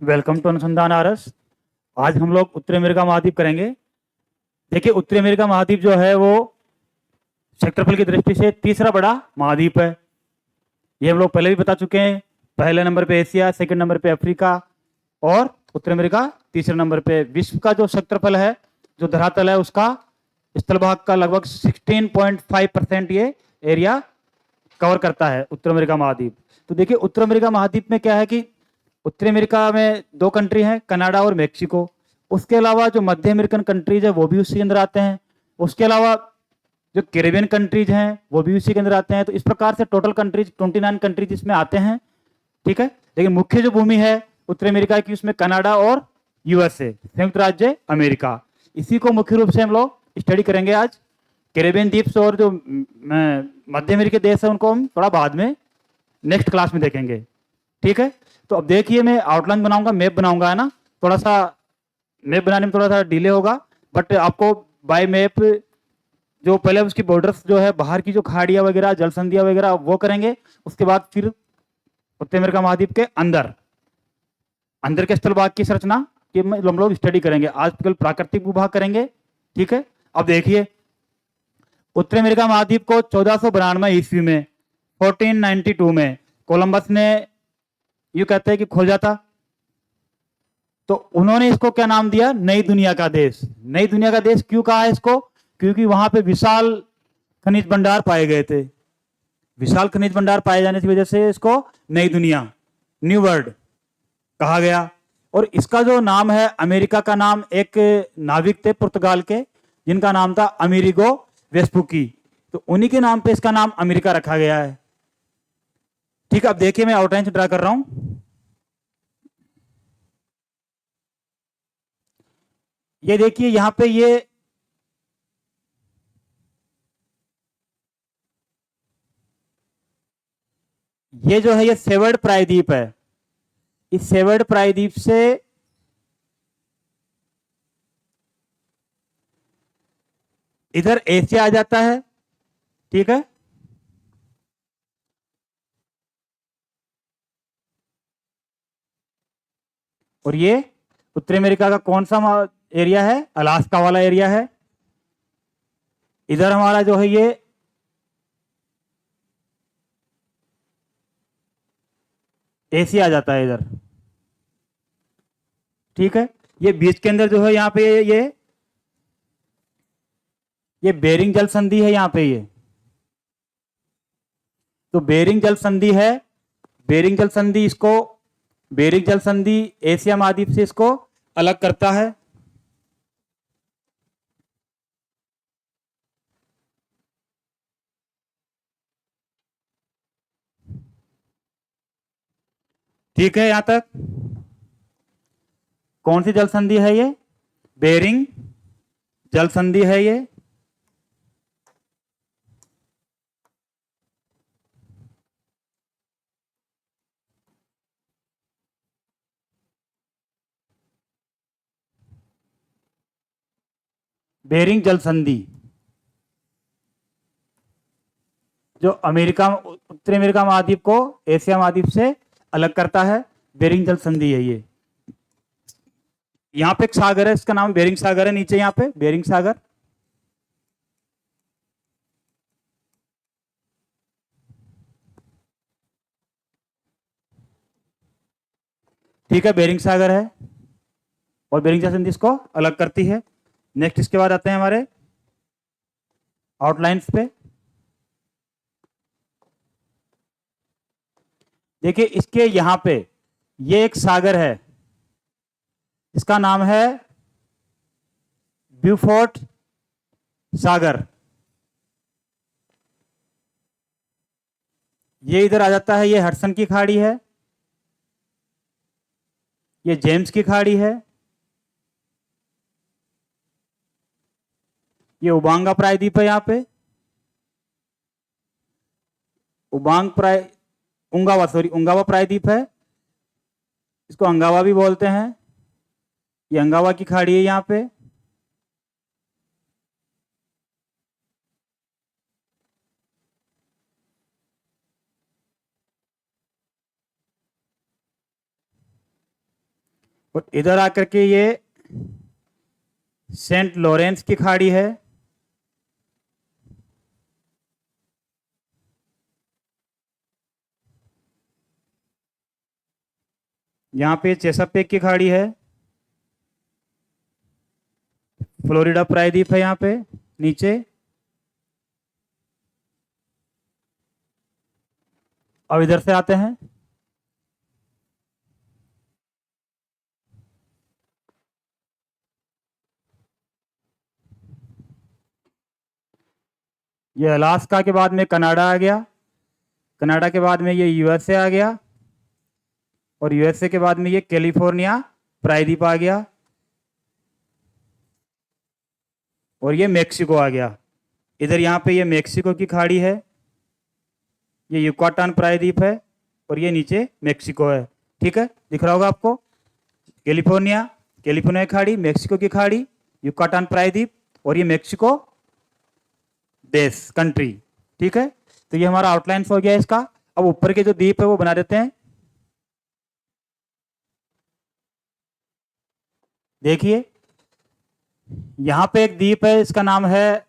Welcome to अनुसंधान RS. आज हम लोग उत्तरी अमेरिका महाद्वीप करेंगे। देखिए, उत्तरी अमेरिका महाद्वीप जो है वो क्षेत्रफल की दृष्टि से तीसरा बड़ा महाद्वीप है। ये हम लोग पहले भी बता चुके हैं। पहले नंबर पे एशिया, सेकंड नंबर पे अफ्रीका और उत्तरी अमेरिका तीसरे नंबर पे। विश्व का जो क्षेत्रफल है, जो धरातल है, उसका स्थल भाग का लगभग 16.5% ये एरिया कवर करता है उत्तर अमेरिका महाद्वीप। तो देखिए, उत्तर अमेरिका महाद्वीप में क्या है कि उत्तरी अमेरिका में दो कंट्री हैं, कनाडा और मेक्सिको। उसके अलावा जो मध्य अमेरिकन कंट्रीज है वो भी उसी के अंदर आते हैं। उसके अलावा जो कैरेबियन कंट्रीज हैं वो भी उसी के अंदर आते हैं। तो इस प्रकार से टोटल कंट्रीज 29 कंट्रीज इसमें आते हैं। ठीक है, लेकिन मुख्य जो भूमि है उत्तरी अमेरिका की, उसमें कनाडा और यूएसए, संयुक्त राज्य अमेरिका, इसी को मुख्य रूप से हम लोग स्टडी करेंगे आज। कैरेबियन द्वीप और जो मध्य अमेरिकी देश है उनको हम थोड़ा बाद में नेक्स्ट क्लास में देखेंगे। ठीक है, तो अब देखिए, मैं आउटलाइन बनाऊंगा, मैप बनाऊंगा, है ना। थोड़ा सा मैप बनाने में थोड़ा सा डिले होगा, बट आपको बाय मैप जो पहले उसकी बॉर्डर्स जो है, बाहर की जो खाड़ियां वगैरह, जल संधियां वगैरह, वो करेंगे। उसके बाद फिर उत्तरी अमेरिका महाद्वीप के अंदर अंदर के स्थल भाग की संरचना की हम लोग स्टडी करेंगे। आज केवल प्राकृतिक भूभाग करेंगे। ठीक है, अब देखिए, उत्तरी अमेरिका महाद्वीप को 1492 ईस्वी में, 1492 में कोलंबस ने, यू कहते हैं कि, खोजा था। तो उन्होंने इसको क्या नाम दिया? नई दुनिया का देश। नई दुनिया का देश क्यों कहा है इसको? क्योंकि वहां पे विशाल खनिज भंडार पाए गए थे। विशाल खनिज भंडार पाए जाने की वजह से इसको नई दुनिया, न्यू वर्ल्ड कहा गया। और इसका जो नाम है, अमेरिका का नाम एक नाविक थे पुर्तगाल के, जिनका नाम था अमेरिगो वेस्पुकी। तो उन्हीं के नाम पे इसका नाम अमेरिका रखा गया है। ठीक है, अब देखिए, मैं आउटलाइन से ड्रा कर रहा हूं। ये देखिए, यहां पे ये जो है, ये सेवर्ड प्रायद्वीप है। इस सेवर्ड प्रायद्वीप से इधर एशिया आ जाता है। ठीक है, और ये उत्तरी अमेरिका का कौन सा एरिया है? अलास्का वाला एरिया है। इधर हमारा जो है ये एशिया आ जाता है इधर। ठीक है, ये बीच के अंदर जो है, यहाँ पे ये बेरिंग जल संधि है यहाँ पे ये। तो बेरिंग जल संधि है। बेरिंग जल संधि इसको, बेरिंग जल संधि एशिया महाद्वीप से इसको अलग करता है। ठीक है, यहां तक कौन सी जल संधि है ये? बेरिंग जल संधि है ये। बेरिंग जल संधि जो अमेरिका, उत्तरी अमेरिका महाद्वीप को एशिया महाद्वीप से अलग करता है, बेरिंग जल संधि है ये। यहाँ पे एक सागर है, इसका नाम बेरिंग सागर है। नीचे यहाँ पे बेरिंग सागर। ठीक है, बेरिंग सागर है और बेरिंग जल संधि इसको अलग करती है। नेक्स्ट इसके बाद आते हैं हमारे आउटलाइंस पे। देखिए, इसके यहाँ पे ये एक सागर है, इसका नाम है ब्यूफोर्ट सागर। ये इधर आ जाता है, ये हडसन की खाड़ी है, ये जेम्स की खाड़ी है, ये उबांगा प्रायद्वीप है। यहाँ पे उबांग प्राय उंगावा, सॉरी, उंगावा प्रायद्वीप है। इसको अंगावा भी बोलते हैं। ये अंगावा की खाड़ी है यहाँ पे। और इधर आकर के ये सेंट लॉरेंस की खाड़ी है। यहाँ पे चेसापेक की खाड़ी है। फ्लोरिडा प्रायद्वीप है यहाँ पे नीचे। अब इधर से आते हैं। ये अलास्का के बाद में कनाडा आ गया। कनाडा के बाद में ये यूएसए आ गया। और यूएसए के बाद में ये कैलिफोर्निया प्रायद्वीप आ गया। और ये मेक्सिको आ गया। इधर यहाँ पे ये मेक्सिको की खाड़ी है। ये युकाटान प्रायद्वीप है। और ये नीचे मेक्सिको है। ठीक है, दिख रहा होगा आपको। कैलिफोर्निया, कैलिफोर्निया की खाड़ी, मेक्सिको की खाड़ी, युकाटान प्रायद्वीप, और ये मेक्सिको देश, कंट्री। ठीक है, तो ये हमारा आउटलाइन हो गया इसका। अब ऊपर के जो द्वीप है वो बना देते हैं। देखिए, यहां पे एक द्वीप है, इसका नाम है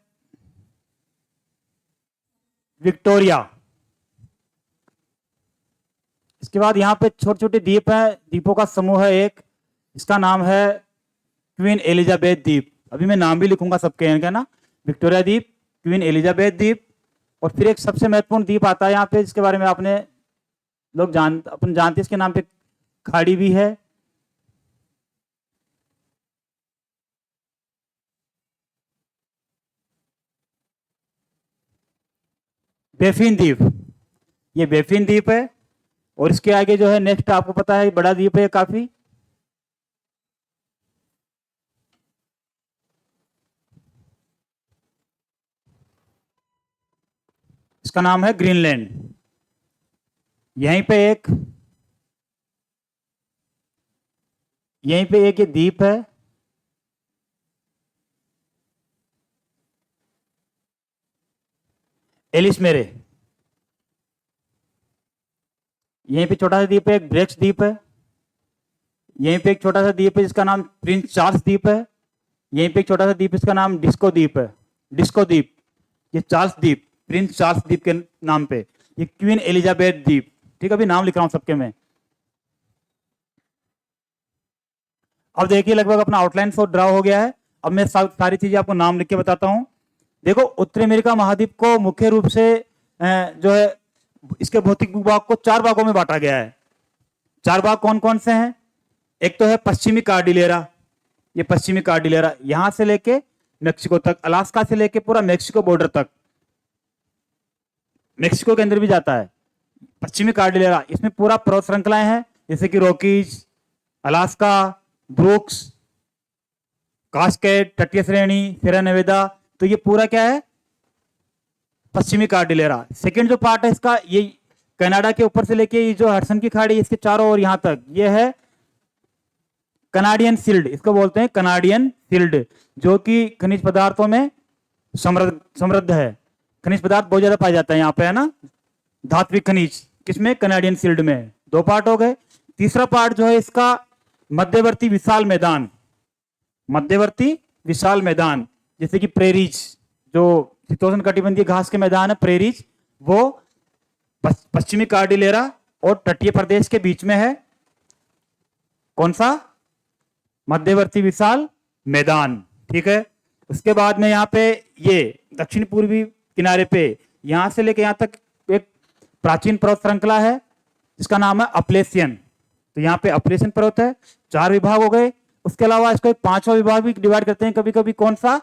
विक्टोरिया। इसके बाद यहाँ पे छोटे छोटे द्वीप हैं, द्वीपों का समूह है एक, इसका नाम है क्वीन एलिजाबेथ द्वीप। अभी मैं नाम भी लिखूंगा सबके इनका ना, विक्टोरिया द्वीप, क्वीन एलिजाबेथ द्वीप। और फिर एक सबसे महत्वपूर्ण द्वीप आता है यहाँ पे, जिसके बारे में आपने लोग अपन जानते हैं, इसके नाम पे खाड़ी भी है। बेफिन द्वीप, ये बेफिन द्वीप है। और इसके आगे जो है नेक्स्ट आपको पता है बड़ा द्वीप है काफी, इसका नाम है ग्रीनलैंड। यहीं पे एक ये द्वीप है, एलिस मेरे। यहीं पे छोटा सा द्वीप है, एक ब्रेक्स द्वीप है। यहीं पे एक छोटा सा द्वीप है जिसका नाम प्रिंस चार्ल्स द्वीप है। यहीं पे एक छोटा सा द्वीप इसका नाम डिस्को द्वीप है, डिस्को द्वीप। ये चार्ल्स द्वीप, प्रिंस चार्ल्स द्वीप के नाम पे। ये क्वीन एलिजाबेथ द्वीप। ठीक है, अभी नाम लिख रहा हूं सबके में। अब देखिए लगभग अपना आउटलाइन फॉर ड्रा हो गया है। अब मैं सारी चीजें आपको नाम लिख के बताता हूं। देखो, उत्तरी अमेरिका महाद्वीप को मुख्य रूप से जो है इसके भौतिक भूभाग को 4 भागों में बांटा गया है। 4 भाग कौन कौन से हैं? एक तो है पश्चिमी कार्डिलेरा, ये पश्चिमी कार्डिलेरा यहां से लेके मेक्सिको तक, अलास्का से लेके पूरा मेक्सिको बॉर्डर तक, मेक्सिको के अंदर भी जाता है पश्चिमी कार्डिलेरा। इसमें पूरा पर्वत श्रृंखलाएं हैं, जैसे कि रॉकीज, अलास्का, ब्रुक्स, कास्केड, तटीय श्रेणी, सियरा नेवादा। तो ये पूरा क्या है? पश्चिमी कार्डिलेरा। सेकंड जो पार्ट है इसका, ये कनाडा के ऊपर से लेके ये जो हडसन की खाड़ी इसके चारों ओर यहां तक, ये है कनाडियन सील्ड, इसको बोलते हैं कनाडियन सील्ड, जो कि खनिज पदार्थों में समृद्ध है। खनिज पदार्थ बहुत ज्यादा पाया जाता है यहाँ पे, है ना, धात्विक खनिज। किसमें? कनाडियन सील्ड में। 2 पार्ट हो गए। तीसरा पार्ट जो है इसका मध्यवर्ती विशाल मैदान, मध्यवर्ती विशाल मैदान, जैसे कि प्रेरीज, जो शीतोष्ण कटिबंधीय घास के मैदान है प्रेरीज, वो पश्चिमी कार्डिलेरा और तटीय प्रदेश के बीच में है। कौन सा? मध्यवर्ती विशाल मैदान। ठीक है, उसके बाद में यहाँ पे ये दक्षिण पूर्वी किनारे पे यहां से लेके यहां तक एक प्राचीन पर्वत श्रृंखला है जिसका नाम है अपलेशियन। तो यहाँ पे अपलेशियन पर्वत है। 4 विभाग हो गए। उसके अलावा इसको एक 5वां विभाग भी डिवाइड करते हैं कभी कभी। कौन सा?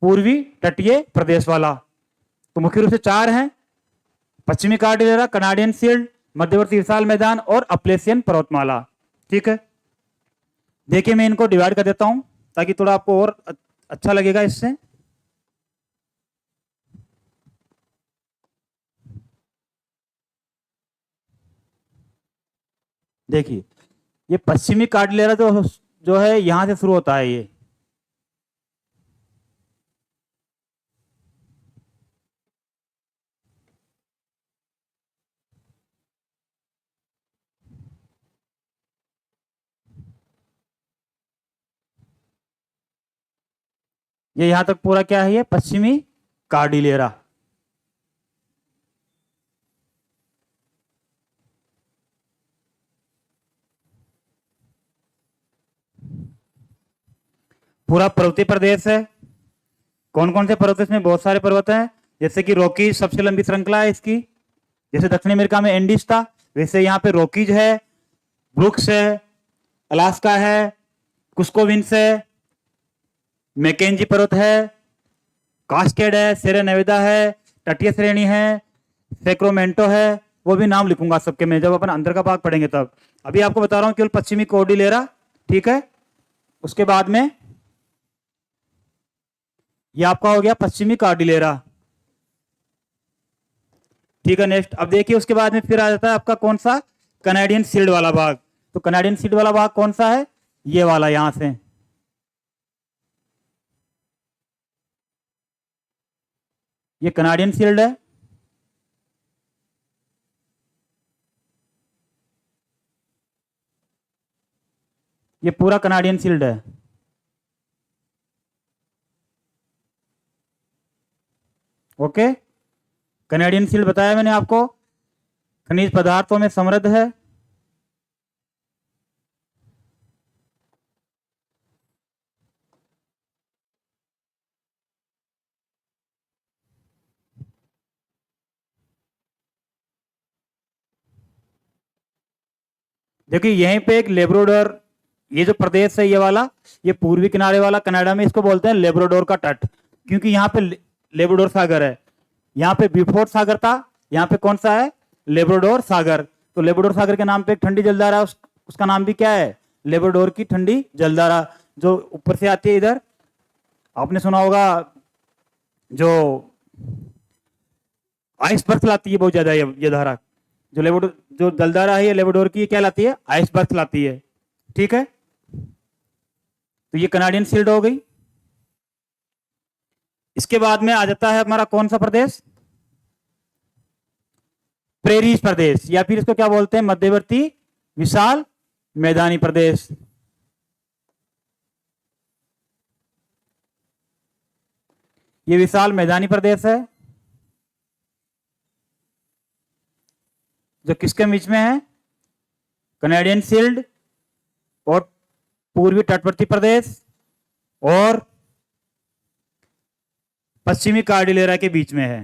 पूर्वी तटीय प्रदेश वाला। तो मुख्य रूप से 4 हैं, पश्चिमी कार्डिलेरा, कनाडियन सील्ड, मध्यवर्ती विशाल मैदान और अपलेशियन पर्वतमाला। ठीक है, देखिए मैं इनको डिवाइड कर देता हूं ताकि थोड़ा आपको और अच्छा लगेगा इससे। देखिए, ये पश्चिमी कार्डिलेरा जो है यहां से शुरू होता है ये, ये यहां तक पूरा क्या है, ये पश्चिमी कार्डिलेरा। पूरा पर्वतीय प्रदेश है। कौन कौन से पर्वत, इसमें बहुत सारे पर्वत हैं, जैसे कि रॉकीज सबसे लंबी श्रृंखला है इसकी। जैसे दक्षिण अमेरिका में एंडीज था, वैसे यहाँ पे रॉकीज है, ब्रुक्स है, अलास्का है, कुस्कोविंस है, मैकेंजी पर्वत है, कास्केड है, सेरा नेवेदा है, तटीय श्रेणी है, सैक्रामेंटो है। वो भी नाम लिखूंगा सबके मैं जब अपन अंदर का भाग पढ़ेंगे तब। अभी आपको बता रहा हूं केवल पश्चिमी कॉर्डिलेरा, ठीक है। उसके बाद में ये आपका हो गया पश्चिमी कार्डिलेरा, ठीक है। नेक्स्ट अब देखिए उसके बाद में फिर आ जाता है आपका कौन सा, कनाडियन शील्ड वाला भाग। तो कनाडियन शील्ड वाला भाग कौन सा है, ये वाला यहां से, ये कनाडियन शील्ड है। ये पूरा कनाडियन शील्ड है। ओके, कनाडियन शील्ड बताया मैंने आपको, खनिज पदार्थों में समृद्ध है। देखिए यहीं पे एक लेब्राडोर, ये जो प्रदेश है ये वाला, ये पूर्वी किनारे वाला कनाडा में, इसको बोलते हैं लेब्राडोर का तट, क्योंकि यहाँ पे लेब्राडोर सागर है। यहाँ पे बिफोर्ड सागर था, यहाँ पे कौन सा है, लेब्राडोर सागर। तो लेब्राडोर सागर के नाम पे एक ठंडी जलधारा है, उसका नाम भी क्या है, लेब्राडोर की ठंडी जलधारा, जो ऊपर से आती है इधर। आपने सुना होगा जो आइस बर्फ लाती है बहुत ज्यादा, ये धारा जो लेब्राडोर, जो जलधारा है ये लेब्राडोर की, क्या लाती है, आइस बर्फ लाती है, ठीक है। तो ये कनाडियन शील्ड हो गई। इसके बाद में आ जाता है हमारा कौन सा प्रदेश, प्रेरीज प्रदेश, या फिर इसको क्या बोलते हैं, मध्यवर्ती विशाल मैदानी प्रदेश। ये विशाल मैदानी प्रदेश है जो किसके बीच में है, कनाडियन शील्ड और पूर्वी तटवर्ती प्रदेश और पश्चिमी कार्डिलेरा के बीच में है।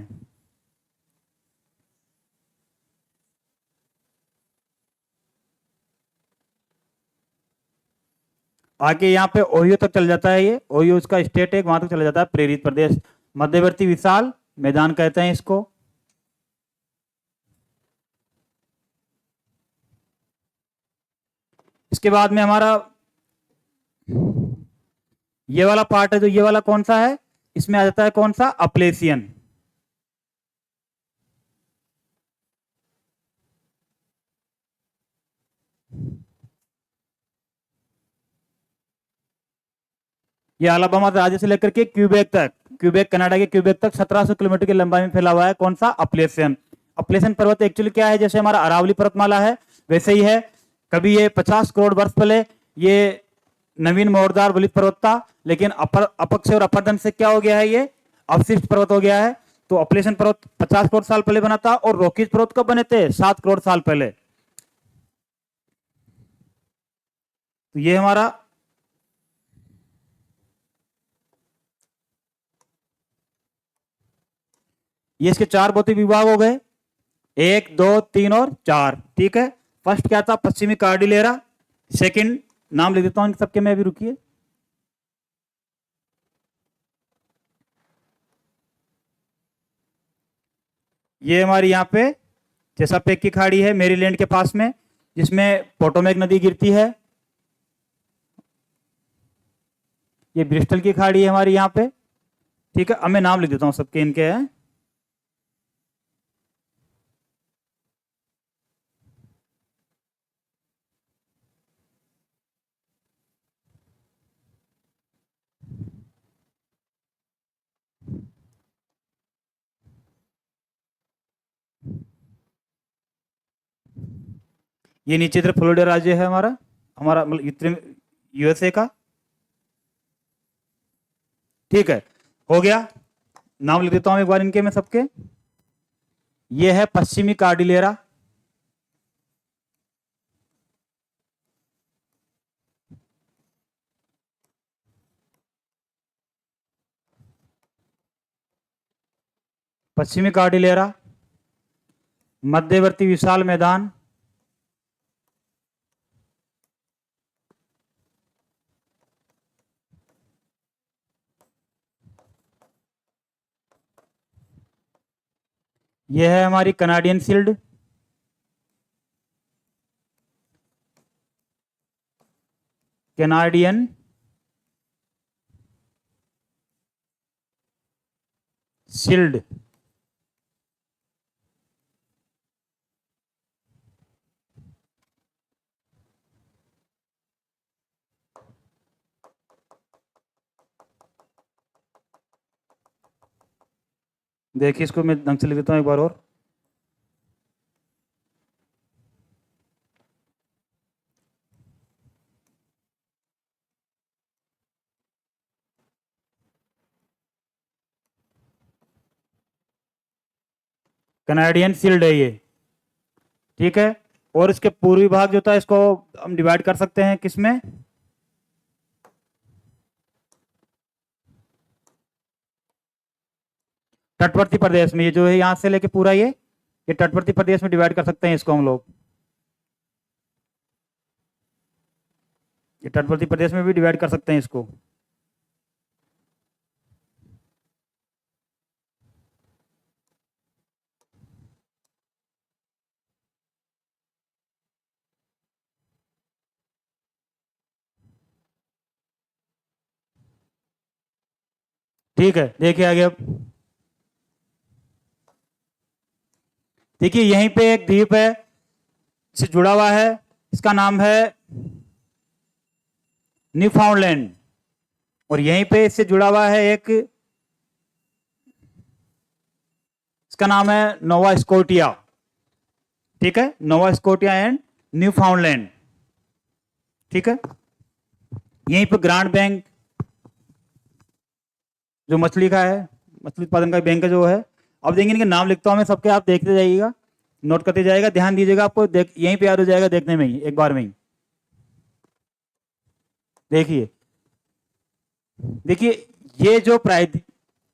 आगे यहाँ पे ओहियो तक चल जाता है, ये ओहियो उसका स्टेट है, वहां तक चला जाता है प्रेरित प्रदेश, मध्यवर्ती विशाल मैदान कहते हैं इसको। इसके बाद में हमारा ये वाला पार्ट है, जो ये वाला कौन सा है, इसमें आ जाता है कौन सा, अपलेशियन। ये अलाबामा राज्य से लेकर के क्यूबेक तक, क्यूबेक कनाडा के क्यूबेक तक 1700 किलोमीटर की लंबाई में फैला हुआ है कौन सा, अपलेशियन। अपलेशियन पर्वत एक्चुअली क्या है, जैसे हमारा अरावली पर्वतमाला है वैसे ही है। कभी ये 50 करोड़ वर्ष पहले ये नवीन मोरदार वलित पर्वत था, लेकिन अपक्ष और अपरदन से क्या हो गया है, ये अवशिष्ट पर्वत हो गया है। तो अपलेशियन पर्वत 50 करोड़ साल पहले बना था, और रॉकीज पर्वत कब बने थे, 7 करोड़ साल पहले। तो ये हमारा ये इसके 4 भौतिक विभाग हो गए, 1 2 3 और 4, ठीक है। फर्स्ट क्या था, पश्चिमी कार्डिलेरा। सेकंड नाम लिख देता हूं सबके मैं, अभी रुकिए। ये हमारी यहाँ पे चेसापेक की खाड़ी है मेरीलैंड के पास में, जिसमें पोटोमेक नदी गिरती है। ये ब्रिस्टल की खाड़ी है हमारी यहाँ पे, ठीक है। अब मैं नाम लिख देता हूँ सबके इनके हैं। ये नीचे इधर फ्लोरिडा राज्य है हमारा, हमारा मतलब यूएसए का, ठीक है, हो गया। नाम लिख देता हूं एक बार इनके मैं सबके। ये है पश्चिमी कार्डिलेरा, पश्चिमी कार्डिलेरा, मध्यवर्ती विशाल मैदान, यह है हमारी कनाडियन शील्ड, कैनाडियन शील्ड, देखिए इसको मैं ढंग से लिख देता हूं एक बार और। कनाडियन शील्ड है ये, ठीक है। और इसके पूर्वी भाग जो था इसको हम डिवाइड कर सकते हैं किसमें, तटवर्ती प्रदेश में। ये जो है यहां से लेके पूरा ये तटवर्ती प्रदेश में डिवाइड कर सकते हैं इसको हम लोग। ये तटवर्ती प्रदेश में भी डिवाइड कर सकते हैं इसको। ठीक है, देखिए आगे अब देखिए यहीं पे एक द्वीप है से जुड़ा हुआ है, इसका नाम है न्यूफाउंडलैंड। और यहीं पे इससे जुड़ा हुआ है एक, इसका नाम है नोवा स्कोटिया, ठीक है, नोवा स्कोटिया एंड न्यूफाउंडलैंड, ठीक है। यहीं पे ग्रांड बैंक जो मछली का है, मछली उत्पादन का बैंक जो है। अब देखेंगे इनके नाम लिखता हूं मैं सबके, आप देखते जाइएगा, नोट करते जाइएगा, ध्यान दीजिएगा, आपको यहीं पे याद हो जाएगा देखने में ही, एक बार में ही। देखिए देखिए ये जो प्राइद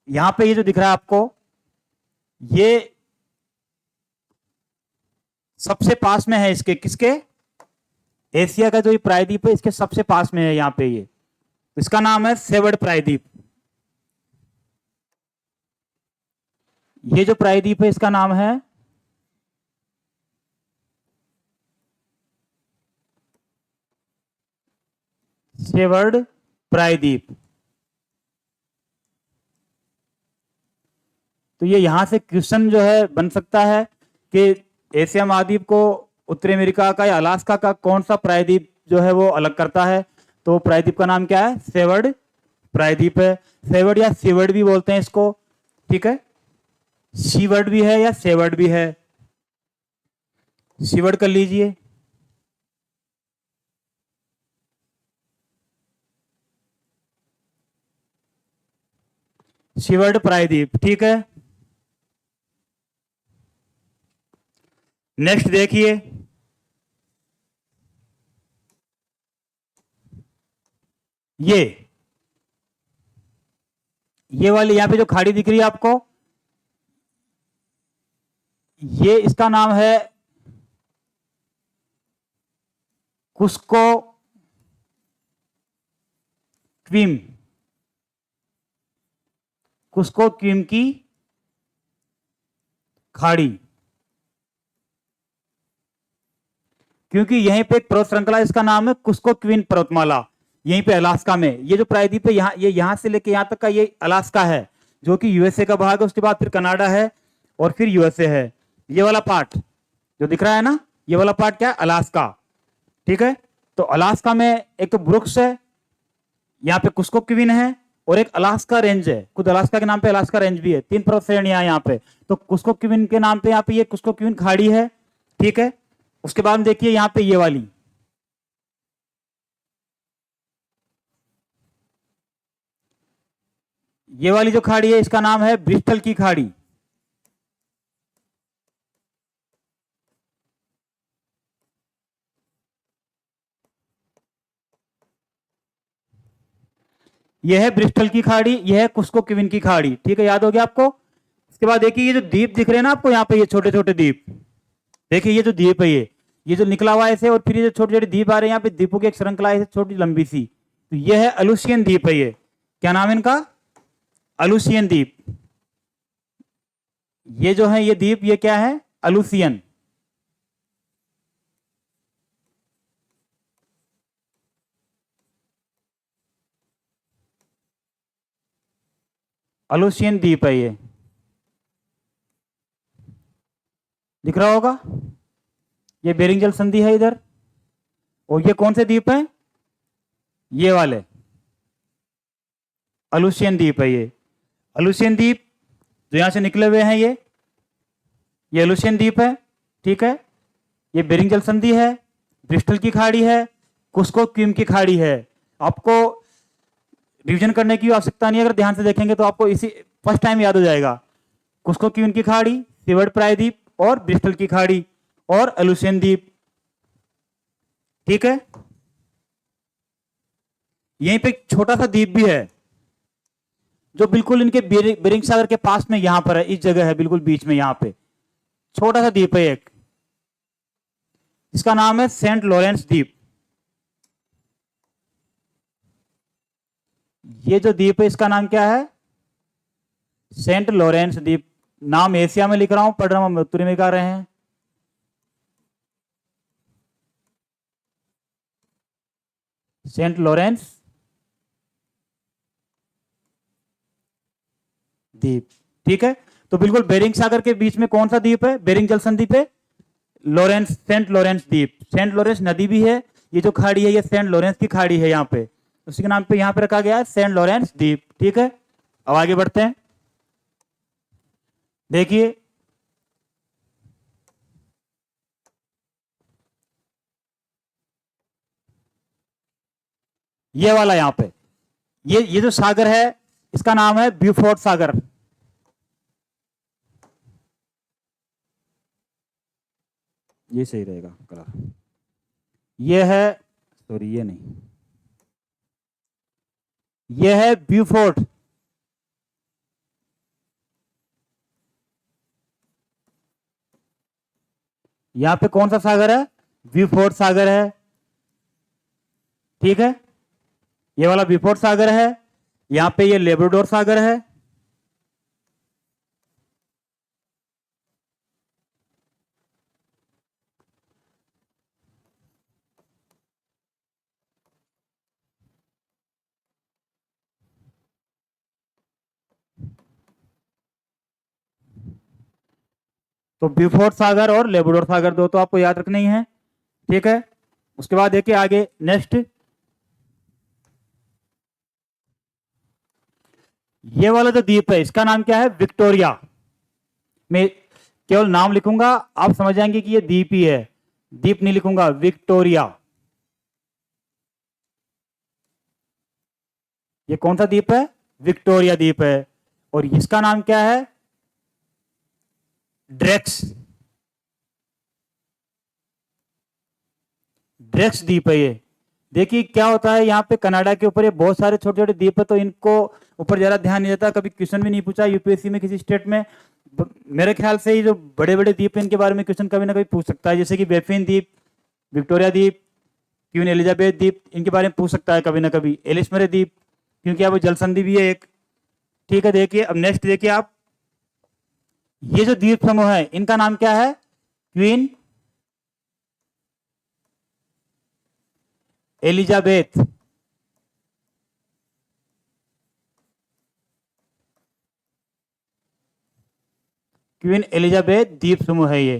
यहां पे ये जो दिख रहा है आपको, ये सबसे पास में है इसके, किसके, एशिया का जो ये प्रायद्वीप है इसके सबसे पास में है यहाँ पे ये, इसका नाम है सेवर्ड प्रायद्वीप। ये जो प्रायद्वीप है इसका नाम है सेवर्ड प्रायद्वीप। तो ये यहां से क्वेश्चन जो है बन सकता है कि एशिया महाद्वीप को उत्तरी अमेरिका का या अलास्का का कौन सा प्रायद्वीप जो है वो अलग करता है। तो प्रायद्वीप का नाम क्या है, सेवर्ड प्रायद्वीप है। सेवर्ड या सीवर्ड भी बोलते हैं इसको, ठीक है, सीवर्ड भी है या सेवर्ड भी है, सीवर्ड कर लीजिए। सीवर्ड प्रायद्वीप, ठीक है। नेक्स्ट देखिए, ये वाली यहां पे जो खाड़ी दिख रही है आपको, ये इसका नाम है कुस्को क्वीम, कुस्को क्वीम की खाड़ी, क्योंकि यहीं पे एक पर्वत श्रृंखला इसका नाम है कुस्को क्वीन पर्वतमाला, यहीं पे अलास्का में। ये जो प्रायद्वीप है ये यहां से लेके यहां तक का ये अलास्का है, जो कि यूएसए का भाग है, उसके बाद फिर कनाडा है और फिर यूएसए है। ये वाला पार्ट जो दिख रहा है ना, ये वाला पार्ट क्या है, अलास्का, ठीक है। तो अलास्का में एक तो ब्रुक्स है, यहाँ पे कुस्को क्वीन है, और एक अलास्का रेंज है, खुद अलास्का के नाम पे अलास्का रेंज भी है, 3 पर्वत श्रेणियां यहाँ पे। तो कुस्को क्वीन के नाम पे यहाँ पे ये कुस्को क्वीन खाड़ी है, ठीक है। उसके बाद देखिए यहाँ पे ये वाली, ये वाली जो खाड़ी है इसका नाम है ब्रिस्टल की खाड़ी। यह है ब्रिस्टल की खाड़ी, यह है कुस्को क्वीन की खाड़ी। ठीक है, याद हो गया आपको। इसके बाद देखिए ये जो द्वीप दिख रहे हैं ना आपको यहाँ पे, ये छोटे छोटे द्वीप, देखिए ये जो द्वीप है ये जो निकला हुआ है ऐसे, और फिर ये जो छोटे छोटे द्वीप आ रहे हैं यहाँ पे, द्वीपों की एक श्रृंखला है छोटी लंबी सी, तो ये है अलूसियन द्वीप है। ये क्या नाम है इनका? अलूसियन द्वीप। ये जो है ये द्वीप, ये क्या है? अलूसियन। अलूसियन द्वीप है ये, दिख रहा होगा। ये बेरिंग जल संधि है इधर। और ये कौन से द्वीप है? ये वाले अलूसियन द्वीप है ये। अलूसियन द्वीप जो यहां से निकले हुए हैं ये अलूसियन द्वीप है। ठीक है, ये बेरिंग जल संधि है, ब्रिस्टल की खाड़ी है, कुस्को क्वीन की खाड़ी है। आपको रिवीजन करने की आवश्यकता नहीं है, अगर ध्यान से देखेंगे तो आपको इसी फर्स्ट टाइम याद हो जाएगा। कुस्को क्वीन की खाड़ी, सीवर्ड प्रायद्वीप, और ब्रिस्टल की खाड़ी, और अलूसियन द्वीप। ठीक है, यहीं पे एक छोटा सा द्वीप भी है जो बिल्कुल इनके बेरिंग सागर के पास में यहां पर है, इस जगह है बिल्कुल बीच में, यहां पे छोटा सा द्वीप है एक, इसका नाम है सेंट लॉरेंस द्वीप। ये जो द्वीप है इसका नाम क्या है? सेंट लॉरेंस द्वीप। नाम एशिया में लिख रहा हूं, पढ़ रहा हूं, उत्तरी अमेरिका रहे हैं। सेंट लॉरेंस द्वीप। ठीक है, तो बिल्कुल बेरिंग सागर के बीच में कौन सा द्वीप है? बेरिंग जल संधि पे लॉरेंस, सेंट लॉरेंस द्वीप। सेंट लॉरेंस नदी भी है, ये जो खाड़ी है ये सेंट लॉरेंस की खाड़ी है यहाँ पे, उसी के नाम पे यहाँ पे रखा गया है सेंट लॉरेंस द्वीप। ठीक है, अब आगे बढ़ते हैं। देखिए ये वाला यहाँ पे, ये जो सागर है इसका नाम है ब्यूफोर्ट सागर। ये सही रहेगा कलर। ये है, सॉरी ये नहीं, ये है ब्यूफोर्ट। यहां पे कौन सा सागर है? ब्यूफोर्ट सागर है। ठीक है, ये वाला ब्यूफोर्ट सागर है। यहां पे ये लेब्राडोर सागर है। तो ब्यूफोर्ट सागर और लेब्राडोर सागर दो तो आपको याद रखने ही है। ठीक है, उसके बाद देखिए आगे नेक्स्ट, ये वाला जो द्वीप है इसका नाम क्या है? विक्टोरिया। मैं केवल नाम लिखूंगा, आप समझ जाएंगे कि ये द्वीप ही है, द्वीप नहीं लिखूंगा, विक्टोरिया। ये कौन सा द्वीप है? विक्टोरिया द्वीप है। और इसका नाम क्या है? ड्रेक्स। ड्रेक्स द्वीप है ये। देखिए क्या होता है यहाँ पे कनाडा के ऊपर ये बहुत सारे छोटे छोटे द्वीप है, तो इनको ऊपर ज्यादा ध्यान नहीं देता, कभी क्वेश्चन भी नहीं पूछा यूपीएससी में किसी स्टेट में। मेरे ख्याल से ये जो बड़े बड़े द्वीप है इनके बारे में क्वेश्चन कभी ना कभी पूछ सकता है, जैसे कि बेफिन द्वीप, विक्टोरिया द्वीप, क्वीन एलिजाबेथ द्वीप, इनके बारे में पूछ सकता है कभी ना कभी। एलिस मरे द्वीप, क्योंकि अब जल संधि भी है एक। ठीक है, देखिए अब नेक्स्ट देखिए आप, ये जो द्वीप समूह है इनका नाम क्या है? Queen Elizabeth. क्वीन एलिजाबेथ द्वीप समूह है ये।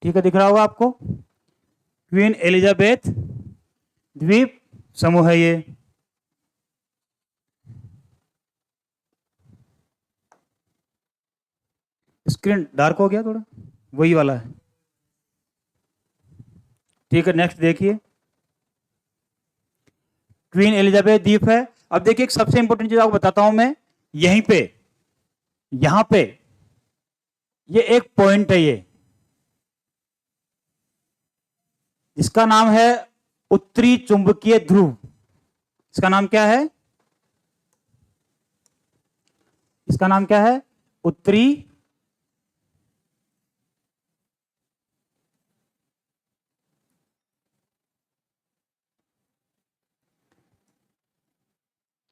ठीक है, दिख रहा होगा आपको, क्वीन एलिजाबेथ द्वीप समूह है ये। स्क्रीन डार्क हो गया थोड़ा, वही वाला है। ठीक है, नेक्स्ट देखिए, क्वीन एलिजाबेथ द्वीप है। अब देखिए एक सबसे इंपॉर्टेंट चीज आपको बताता हूं मैं, यहीं पे यहां पे ये एक पॉइंट है, ये इसका नाम है उत्तरी चुंबकीय ध्रुव। इसका नाम क्या है? इसका नाम क्या है? उत्तरी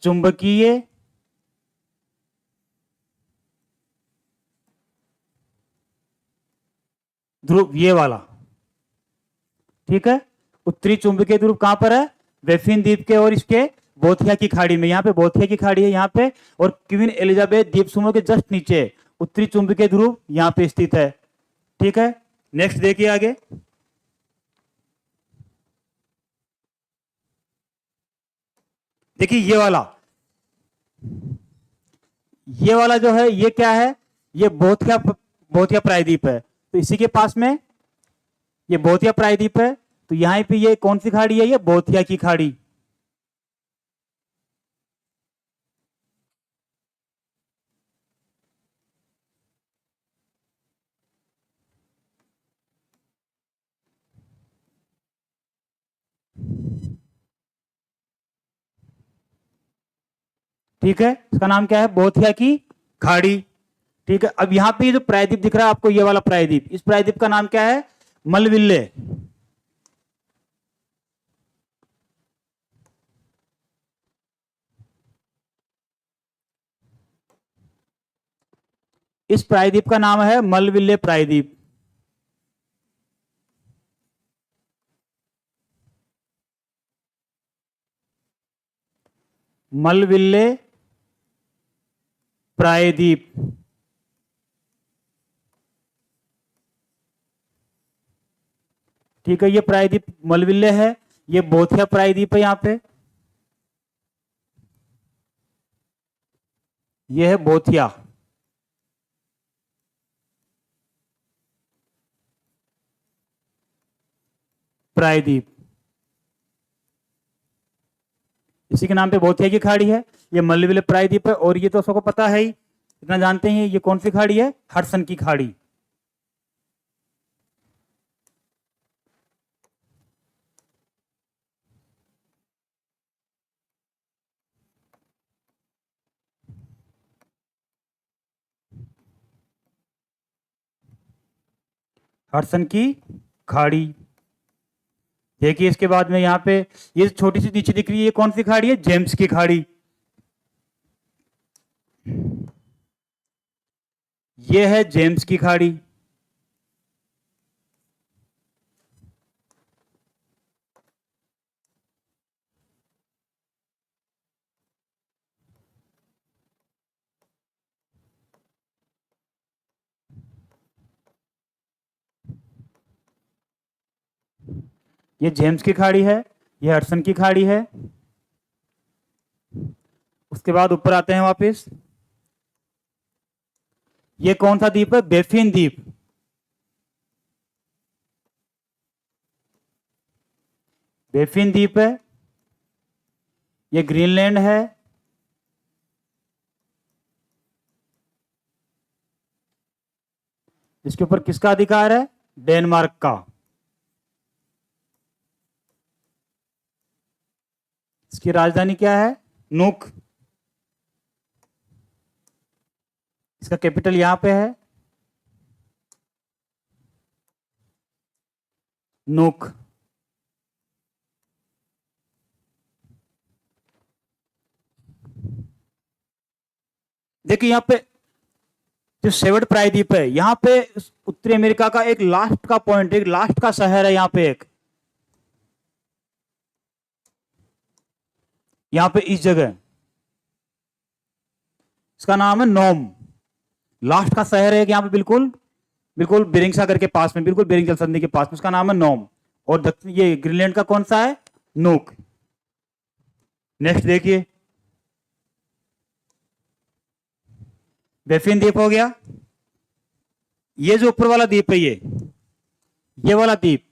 चुंबकीय ध्रुव, ये वाला, ठीक है। उत्तरी चुंबकीय ध्रुव कहां पर है? बेफिन द्वीप के और इसके बोथिया की खाड़ी में। यहाँ पे बोथिया की खाड़ी है यहाँ पे, और क्वीन एलिजाबेथ द्वीप समूह के जस्ट नीचे उत्तरी चुंबकीय ध्रुव यहाँ पे स्थित है, ठीक है। नेक्स्ट देखिए आगे, देखिए ये वाला जो है ये क्या है? ये बोथिया बोथिया प्रायद्वीप है। तो इसी के पास में ये बोथिया प्रायद्वीप है। तो यहां पे ये कौन सी खाड़ी है? ये बोथिया की खाड़ी, ठीक है। इसका नाम क्या है? बोथिया की खाड़ी, ठीक है। अब यहां पे जो प्रायद्वीप दिख रहा है आपको, ये वाला प्रायद्वीप, इस प्रायद्वीप का नाम क्या है? मलविल्ले। इस प्रायद्वीप का नाम है मलविल्ले प्रायद्वीप। मलविल्ले प्रायद्वीप, ठीक है। ये प्रायद्वीप मलविल्ले है, ये बोथिया प्रायद्वीप है यहां पे, ये है बोथिया। प्रायद्वीप इसी के नाम पे बोथिया की खाड़ी है, ये मलविल्ले प्रायद्वीप है। और ये तो सबको पता है ही, इतना जानते हैं, ये कौन सी खाड़ी है? हडसन की खाड़ी। हडसन की खाड़ी, देखिए इसके बाद में यहाँ पे ये छोटी सी नीचे दिख रही है, ये कौन सी खाड़ी है? जेम्स की खाड़ी। ये है जेम्स की खाड़ी, ये जेम्स की खाड़ी है, ये हडसन की खाड़ी है। उसके बाद ऊपर आते हैं वापस, ये कौन सा द्वीप है? बेफिन द्वीप। बेफिन द्वीप है, ये ग्रीनलैंड है, इसके ऊपर किसका अधिकार है? डेनमार्क का। इसकी राजधानी क्या है? नुक। इसका कैपिटल यहां पे है नुक। देखिए यहां पे जो सेवर्ड प्रायद्वीप है, यहां पे उत्तरी अमेरिका का एक लास्ट का पॉइंट, एक लास्ट का शहर है यहां पे, एक यहां पे इस जगह, इसका नाम है नोम। लास्ट का शहर है यहां पे, बिल्कुल बिल्कुल बेरिंग सागर के पास में, बिल्कुल बेरिंग जल संधि के पास में, उसका नाम है नोम। और दक्षिण ये ग्रीनलैंड का कौन सा है? नूक। नेक्स्ट देखिए, बेफिन द्वीप हो गया। ये जो ऊपर वाला द्वीप है, ये वाला द्वीप,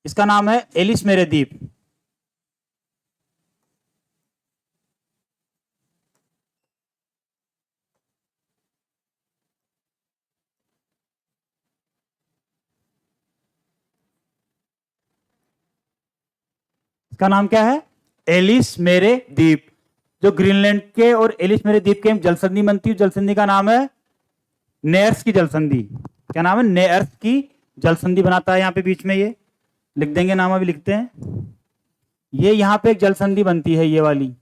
इसका नाम है एलिस मेरे द्वीप। इसका नाम क्या है? एलिस मेरे द्वीप। जो ग्रीनलैंड के और एलिस मेरे द्वीप के जल संधि बनती है, जल संधि का नाम है नेर्स की जल संधि। क्या नाम है? नेर्स की जल संधि बनाता है। यहाँ पे बीच में ये लिख देंगे, नाम अभी लिखते हैं। ये यहाँ पे एक जल संधि बनती है, ये वाली।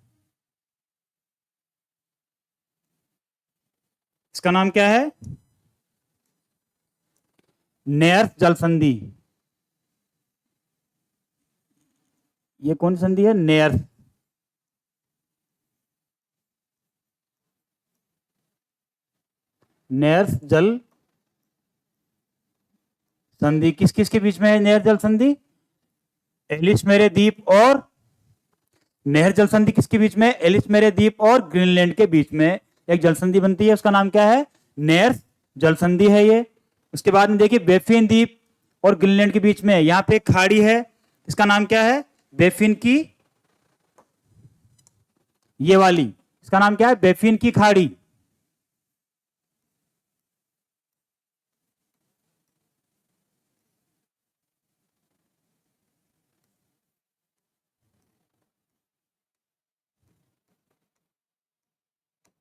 इसका नाम क्या है? नेर्स जल संधि। ये कौन सी संधि है? नेर्स। नेर्स जल संधि किस किस के बीच में है? नेर्स जल संधि एलिस मेरे द्वीप और नेहर जल संधि किसके बीच में? एलिस मेरे द्वीप और ग्रीनलैंड के बीच में एक जल संधि बनती है, उसका नाम क्या है? नेर्स जल संधि है ये। उसके बाद में देखिए बेफिन द्वीप और ग्रीनलैंड के बीच में यहां पे एक खाड़ी है, इसका नाम क्या है? बेफिन की, ये वाली, इसका नाम क्या है? बेफिन की खाड़ी।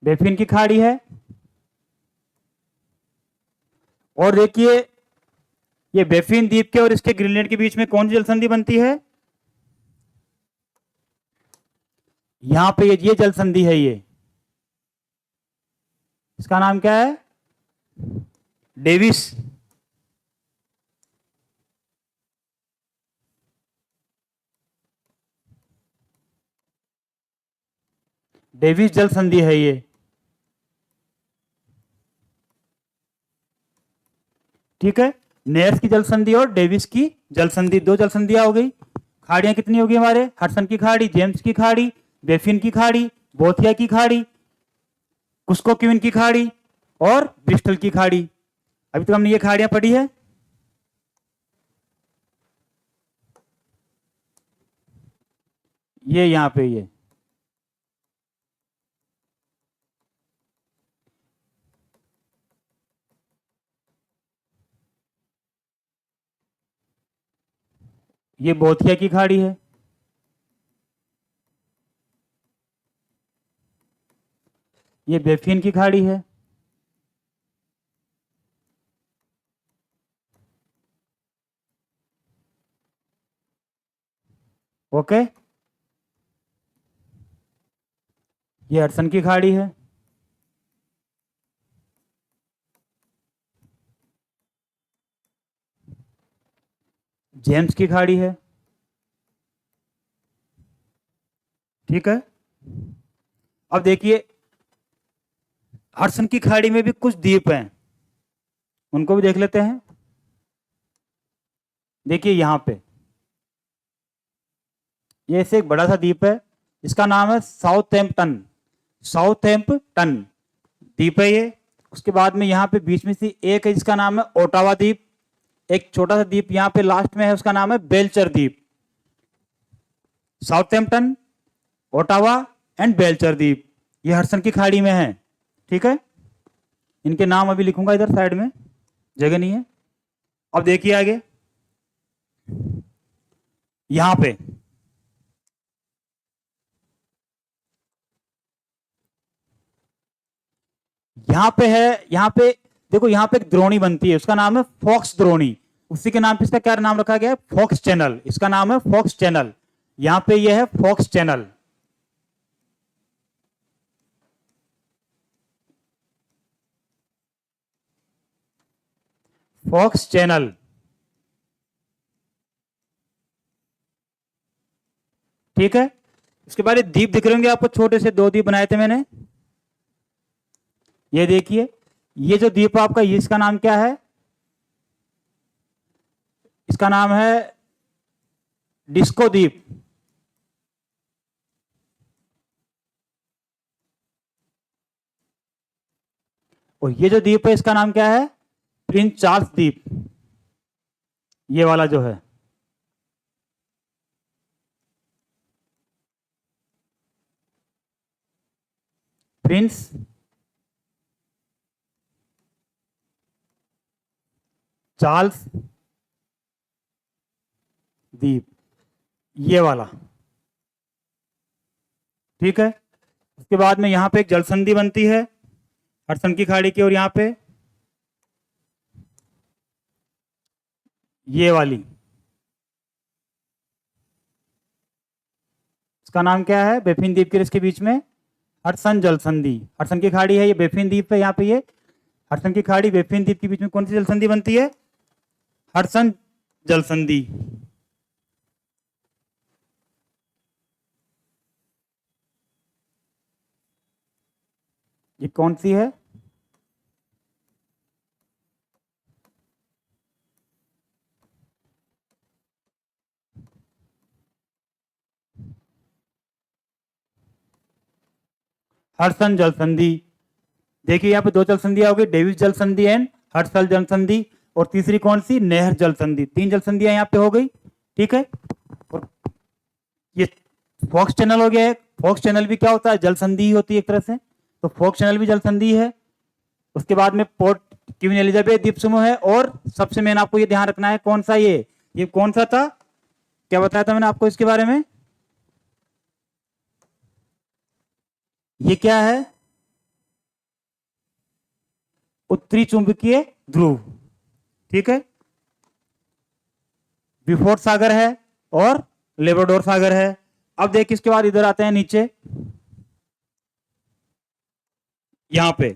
बेफिन की खाड़ी है। और देखिए ये बेफिन द्वीप के और इसके ग्रीनलैंड के बीच में कौन सी जल संधि बनती है? यहां पे ये जल संधि है, ये इसका नाम क्या है? डेविस। डेविस जल संधि है ये। ठीक है, नेर्स की जल संधि और डेविस की जल संधि, दो जल संधियां हो गई। खाड़ियां कितनी होगी हमारे? हडसन की खाड़ी, जेम्स की खाड़ी, बेफिन की खाड़ी, बोथिया की खाड़ी, कुस्कोक्वीन की खाड़ी और ब्रिस्टल की खाड़ी। अभी तक हमने ये खाड़ियां पढ़ी है। ये यहां पे ये बोथिया की खाड़ी है। ये बेफिन की खाड़ी है। ओके, ये हडसन की खाड़ी है। जेम्स की खाड़ी है। ठीक है, अब देखिए हडसन की खाड़ी में भी कुछ द्वीप हैं, उनको भी देख लेते हैं। देखिए यहां पे ये ऐसे एक बड़ा सा द्वीप है, इसका नाम है साउथहैम्पटन। साउथहैम्पटन द्वीप है ये। उसके बाद में यहाँ पे बीच में से एक है जिसका नाम है ओटावा द्वीप। एक छोटा सा द्वीप यहाँ पे लास्ट में है, उसका नाम है बेल्चर द्वीप। साउथहैम्पटन, ओटावा एंड बेल्चर द्वीप, ये हडसन की खाड़ी में है। ठीक है, इनके नाम अभी लिखूंगा इधर साइड में, जगह नहीं है। अब देखिए आगे यहां पे यहां पे है, यहां पे देखो, यहां पे एक द्रोणी बनती है, उसका नाम है फॉक्स द्रोणी। उसी के नाम पे इसका क्या नाम रखा गया है? Fox channel. इसका नाम है फॉक्स चैनल। यहां पे ये है फॉक्स चैनल। Fox channel. ठीक है, इसके बाद द्वीप दिख रहे होंगे आपको, छोटे से दो द्वीप बनाए थे मैंने। ये देखिए, ये जो द्वीप आपका, ये इसका नाम क्या है? इसका नाम है डिस्को द्वीप। और ये जो द्वीप है इसका नाम क्या है? प्रिंस चार्ल्स द्वीप। ये वाला जो है, प्रिंस चार्ल्स द्वीप, ये वाला। ठीक है। उसके बाद में यहाँ पे एक जल संधि बनती है हडसन की खाड़ी की, और यहाँ पे ये वाली, इसका नाम क्या है, बेफिन द्वीप के इसके बीच में हडसन जल संधि, हडसन की खाड़ी है, ये बेफिन द्वीप है, यहाँ पे ये हडसन की खाड़ी बेफिन द्वीप के बीच में कौन सी जल संधि बनती है, हडसन जल संधि। ये कौन सी है, हडसन जल संधि। देखिए यहाँ पे दो जल संधियां हो गई, डेविस जल संधि एंड हडसन जल संधि, और तीसरी कौन सी, नेहर जल संधि। तीन जल संधियां यहाँ पे हो गई, ठीक है। और ये फॉक्स चैनल हो गया है। फॉक्स चैनल भी क्या होता है, जल संधि ही होती है एक तरह से, तो फॉक्स चैनल भी जल संधि है। उसके बाद में पोर्ट क्वीन एलिजाबेथ द्वीप समूह है, और सबसे मेन आपको ये ध्यान रखना है कौन सा, ये कौन सा था, क्या बताया था मैंने आपको इसके बारे में, ये क्या है, उत्तरी चुंबकीय ध्रुव, ठीक है। बिफोर सागर है और लेब्राडोर सागर है। अब देखिए इसके बाद इधर आते हैं नीचे, यहां पे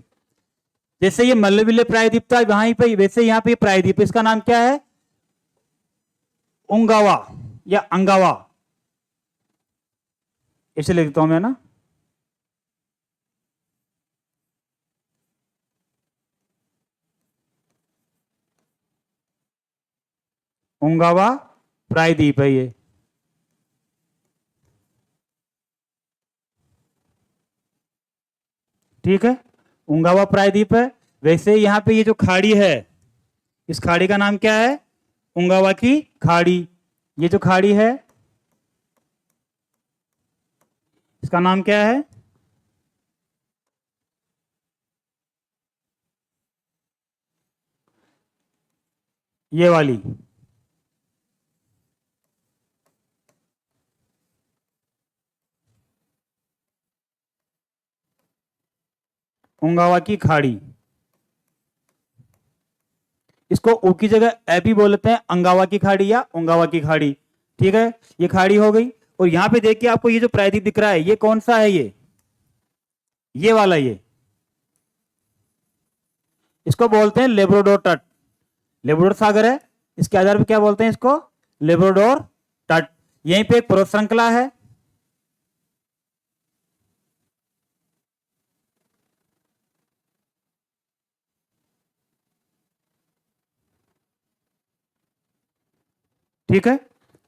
जैसे ये मल्लविल्ले प्रायद्वीप था वहां पे, वैसे यहां पे प्रायद्वीप, इसका नाम क्या है, उंगावा या अंगावा, इसे लिखता हूं मैं ना, उंगावा प्रायद्वीप है ये, ठीक है। उंगावा प्रायद्वीप है। वैसे यहां पे ये जो खाड़ी है, इस खाड़ी का नाम क्या है, उंगावा की खाड़ी। ये जो खाड़ी है इसका नाम क्या है, ये वाली, उंगावा की खाड़ी। इसको ऊ की जगह ए भी बोलते हैं, अंगावा की खाड़ी या उंगावा की खाड़ी, ठीक है। ये खाड़ी हो गई। और यहां पे देखिए आपको ये जो प्रायद्वीप दिख रहा है, ये कौन सा है, ये वाला, ये इसको बोलते हैं लेब्राडोर तट। लेब्राडोर सागर है, इसके आधार पर क्या बोलते हैं इसको, लेब्राडोर तट। यहीं पे एक पर्वत श्रृंखला है, ठीक है।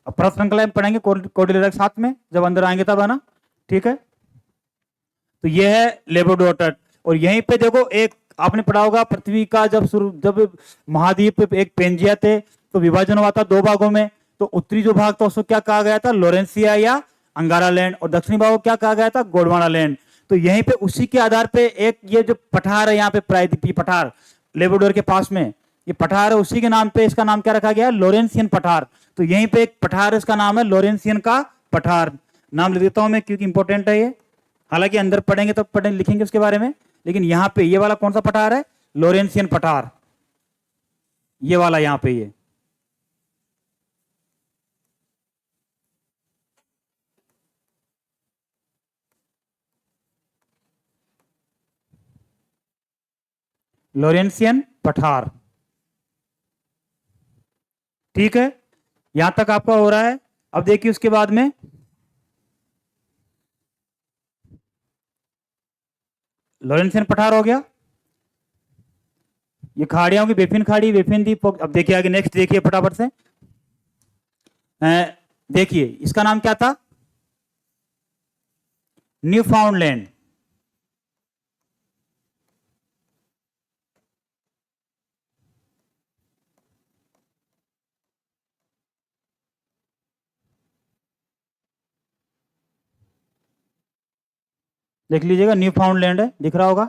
अब पर्वत श्रृंखला में पढ़ेंगे कोर्डिलेरा के साथ में, जब अंदर आएंगे तब आना, ठीक है। तो ये है लेब्राडोर तट। और यहीं पे देखो एक आपने पढ़ा होगा, पृथ्वी का जब महाद्वीप एक पेंजिया थे तो विभाजन हुआ था दो भागों में, तो उत्तरी जो भाग था उसको क्या कहा गया था, लोरेंसिया या अंगारा लैंड, और दक्षिणी भाग को क्या कहा गया था, गोंडवाना लैंड। तो यहीं पे उसी के आधार पे एक ये जो पठार है यहाँ पे, प्रायद्वीपीय पठार लेब्राडोर के पास में ये पठार है, उसी के नाम पे इसका नाम क्या रखा गया, लोरेंसियन पठार। तो यहीं पे एक पठार है, इसका नाम है लोरेंसियन का पठार। नाम लिख देता हूं मैं क्योंकि इंपॉर्टेंट है ये, हालांकि अंदर पढ़ेंगे तो पढ़ेंगे लिखेंगे उसके बारे में, लेकिन यहां पे ये वाला कौन सा पठार है, लोरेंसियन पठार, ये वाला यहां पे ये। लोरेंसियन पठार, ठीक है। यहां तक आपका हो रहा है। अब देखिए उसके बाद में लोरेंसियन पठार हो गया, ये खाड़ियां होगी, बेफिन खाड़ी, बेफिन द्वीप। अब देखिए आगे नेक्स्ट देखिए फटाफट से, देखिए इसका नाम क्या था, न्यू फाउंडलैंड। देख लीजिएगा, न्यू फाउंडलैंड है, दिख रहा होगा,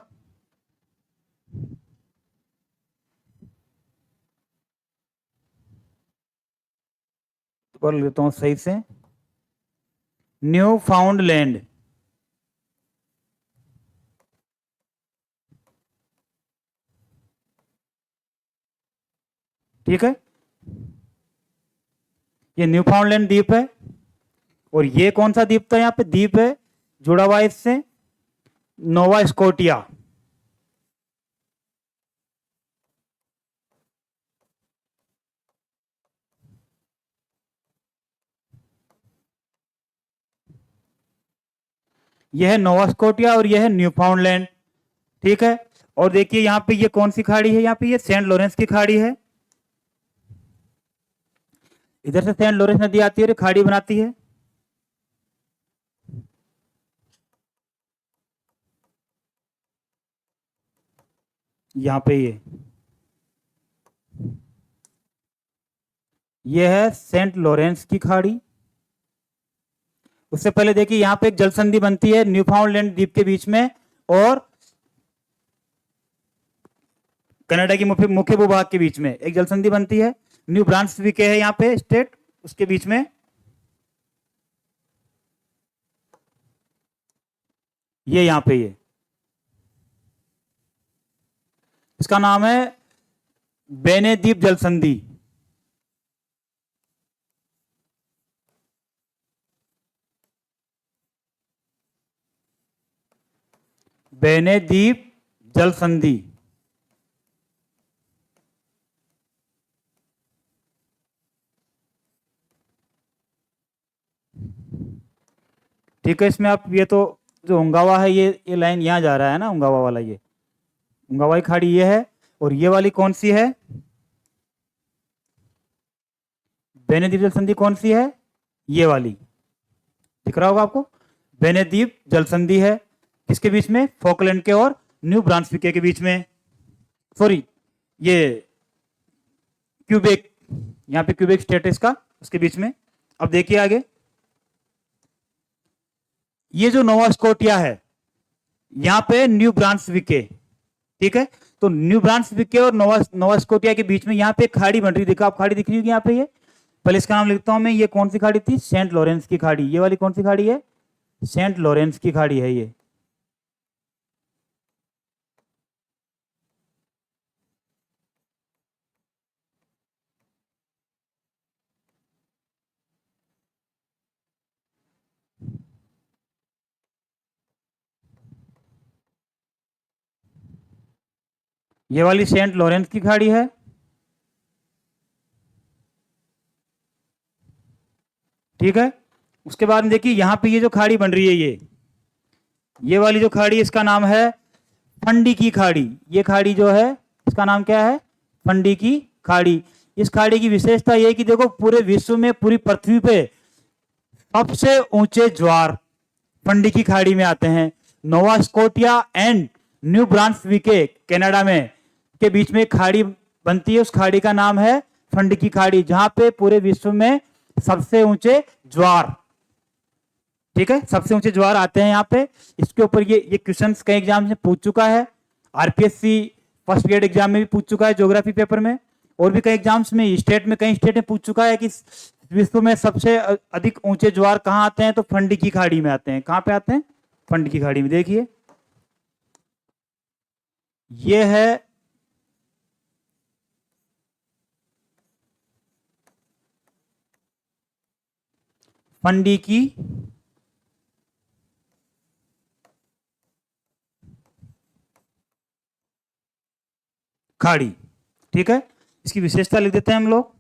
बोल लेता हूं सही से, न्यू फाउंडलैंड, ठीक है, ये न्यूफाउंडलैंड द्वीप है। और ये कौन सा द्वीप था, यहाँ पे द्वीप है जुड़ा हुआ इससे नोवा स्कॉटिया। यह है नोवा स्कॉटिया और यह है न्यूफाउंडलैंड। ठीक है, और देखिए यहाँ पे ये कौन सी खाड़ी है, यहाँ पे ये सेंट लॉरेंस की खाड़ी है। इधर से सेंट लॉरेंस नदी आती है और खाड़ी बनाती है। यहाँ पे ये है सेंट लॉरेंस की खाड़ी। उससे पहले देखिए यहाँ पे एक जल संधि बनती है न्यूफाउंडलैंड द्वीप के बीच में और कनाडा की मुख्य भूभाग के बीच में एक जल संधि बनती है। न्यू ब्रांसविक है यहाँ पे स्टेट, उसके बीच में ये यहाँ पे इसका नाम है बेनेद्वीप जल संधि। बेनेद्वीप जल संधि। ठीक है, इसमें आप ये तो जो उंगावा है ये लाइन यहां जा रहा है ना, उंगावा वाला, ये उंगावा की खाड़ी ये है। और ये वाली कौन सी है, बेनेद्वीप जल संधि कौन सी है, ये वाली दिख रहा होगा आपको। बेनेद्वीप जल संधि है किसके बीच में, फॉकलैंड के और न्यू ब्रांसविक के बीच में। सॉरी, ये क्यूबेक, यहाँ पे क्यूबेक स्टेट है इसका, उसके बीच में। अब देखिए आगे, ये जो नोवा स्कॉटिया है यहाँ पे न्यू ब्रांसविक। ठीक है, तो न्यू ब्रांसविक और नोवा स्कॉटिया के बीच में यहाँ पे खाड़ी बन रही, देखो आप खाड़ी दिख रही होगी यहाँ पे। ये पहले इसका नाम लिखता हूं मैं, ये कौन सी खाड़ी थी, सेंट लॉरेंस की खाड़ी। ये वाली कौन सी खाड़ी है, सेंट लॉरेंस की खाड़ी है ये। ये वाली सेंट लॉरेंस की खाड़ी है। ठीक है, उसके बाद में देखिए यहाँ पे ये जो खाड़ी बन रही है ये वाली जो खाड़ी है इसका नाम है फंडी की खाड़ी। ये खाड़ी जो है इसका नाम क्या है, फंडी की खाड़ी। इस खाड़ी की विशेषता ये है कि देखो पूरे विश्व में, पूरी पृथ्वी पे सबसे ऊंचे ज्वार फंडी की खाड़ी में आते हैं। Nova Scotia and New Brunswick Canada में के बीच में एक खाड़ी बनती है, उस खाड़ी का नाम है फंडी की खाड़ी, जहां पे पूरे विश्व में सबसे ऊंचे ज्वार, ठीक है, सबसे ऊंचे ज्वार आते हैं यहाँ पे। इसके ऊपर ये क्वेश्चंस कई एग्जाम में पूछ चुका है, आरपीएससी फर्स्ट ग्रेड एग्जाम में भी पूछ चुका है ज्योग्राफी पेपर में, और भी कई एग्जाम्स में स्टेट में कई स्टेट में पूछ चुका है कि विश्व में सबसे अधिक ऊंचे ज्वार कहाँ आते हैं, तो फंडी की खाड़ी में आते हैं। कहाँ पे आते हैं, फंडी की खाड़ी में। देखिए ये है फंडी की खाड़ी। ठीक है, इसकी विशेषता लिख देते हैं हम लोग।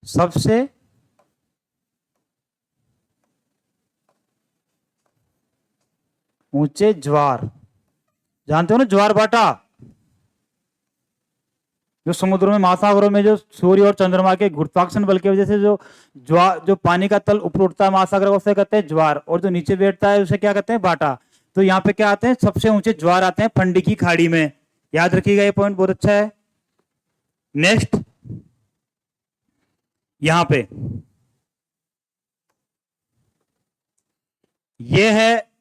सबसे ऊंचे ज्वार, जानते हो ना ज्वार भाटा, जो समुद्रों में, महासागरों में जो सूर्य और चंद्रमा के गुरुत्वाकर्षण बल की वजह से जो पानी का तल ऊपर उठता है महासागर, उसे कहते हैं ज्वार, और जो नीचे बैठता है उसे क्या कहते हैं, भाटा। तो यहाँ पे क्या आते हैं, सबसे ऊंचे ज्वार आते हैं फंडी की खाड़ी में। याद रखिएगा, ये पॉइंट बहुत अच्छा है। नेक्स्ट, यहां पे ये है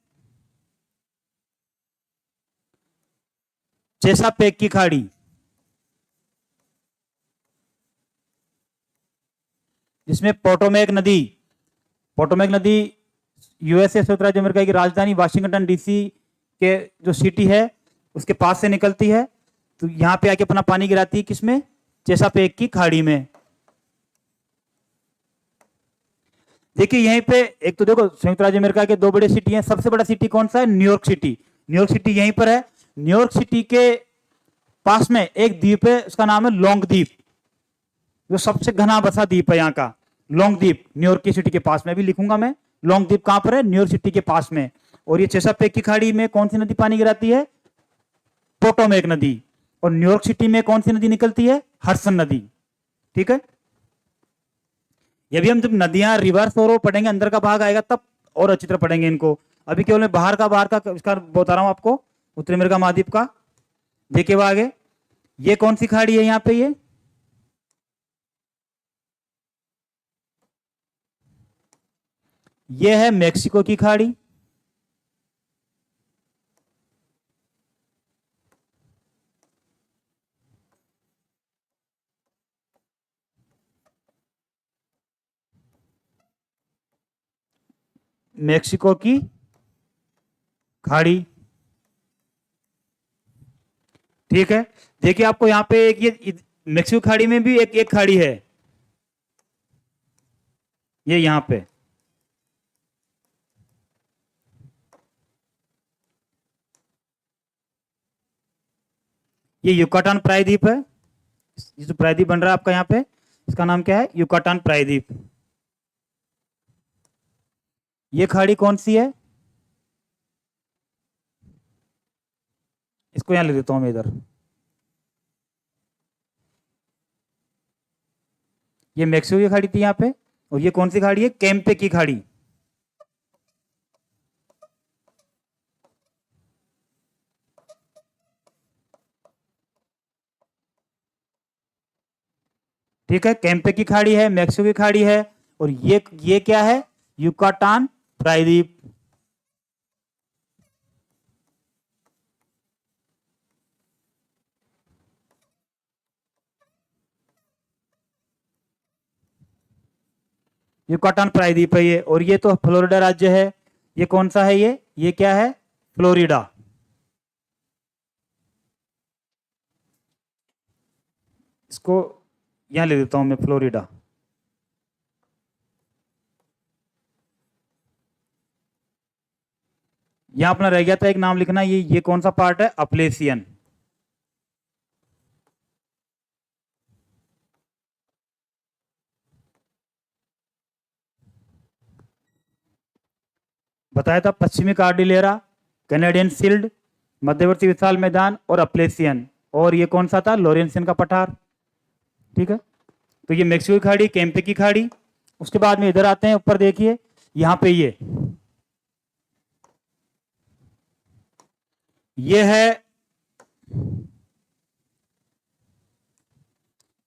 चेसापेक की खाड़ी, जिसमें पोटोमेक नदी यूएसए संयुक्त राज्य अमेरिका की राजधानी वाशिंगटन डीसी के जो सिटी है उसके पास से निकलती है, तो यहां पे आके अपना पानी गिराती है किसमें, चेसापेक की खाड़ी में। देखिए यहीं पे एक तो देखो संयुक्त राज्य अमेरिका के दो बड़े सिटी हैं, सबसे बड़ा सिटी कौन सा है, न्यूयॉर्क सिटी। न्यूयॉर्क सिटी यहीं पर है। न्यूयॉर्क सिटी के पास में एक द्वीप है, उसका नाम है लॉन्ग द्वीप, जो सबसे घना बसा द्वीप है यहाँ का, लॉन्ग द्वीप न्यूयॉर्क की सिटी के पास में। भी लिखूंगा मैं, लॉन्ग द्वीप कहां पर है, न्यूयॉर्क सिटी के पास में। और ये चेसापेक की खाड़ी में कौन सी नदी पानी गिराती है, पोटोमेक नदी। और न्यूयॉर्क सिटी में कौन सी नदी निकलती है, हडसन नदी। ठीक है, ये भी हम जब नदियां रिवर्स और पढ़ेंगे, अंदर का भाग आएगा तब और अच्छी तरह पढ़ेंगे इनको। अभी केवल मैं बाहर का इसका बता रहा हूं आपको, उत्तरी अमेरिका महाद्वीप का। देखिए वो आगे, ये कौन सी खाड़ी है यहाँ पे, ये है मेक्सिको की खाड़ी। मेक्सिको की खाड़ी, ठीक है। देखिए आपको यहां पे एक ये मेक्सिको खाड़ी में भी एक खाड़ी है, ये यहां पे, ये युकाटान प्रायद्वीप है। ये जो प्रायद्वीप बन रहा है आपका यहाँ पे, इसका नाम क्या है, युकाटान प्रायद्वीप। ये खाड़ी कौन सी है, इसको यहां लिख देता हूं मैं इधर, ये मेक्सिको की खाड़ी थी यहाँ पे। और ये कौन सी खाड़ी है, कैंपे की खाड़ी। ठीक है, कैंपे की खाड़ी है, मेक्सिको की खाड़ी है, और ये क्या है, युकाटान प्रायद्वीप। युकाटान प्रायद्वीप है ये। और ये तो फ्लोरिडा राज्य है। ये कौन सा है, ये क्या है, फ्लोरिडा। इसको यहां ले देता हूं मैं, फ्लोरिडा। यहां अपना रह गया था एक नाम लिखना, ये कौन सा पार्ट है, अपलेसियन। बताया था पश्चिमी कार्डिलेरा, कैनेडियन सील्ड, मध्यवर्ती विशाल मैदान और अपलेसियन। और ये कौन सा था, लोरेंसियन का पठार। ठीक है, तो ये मेक्सिको की खाड़ी, कैंपे की खाड़ी। उसके बाद में इधर आते हैं ऊपर, देखिए यहां पे ये है,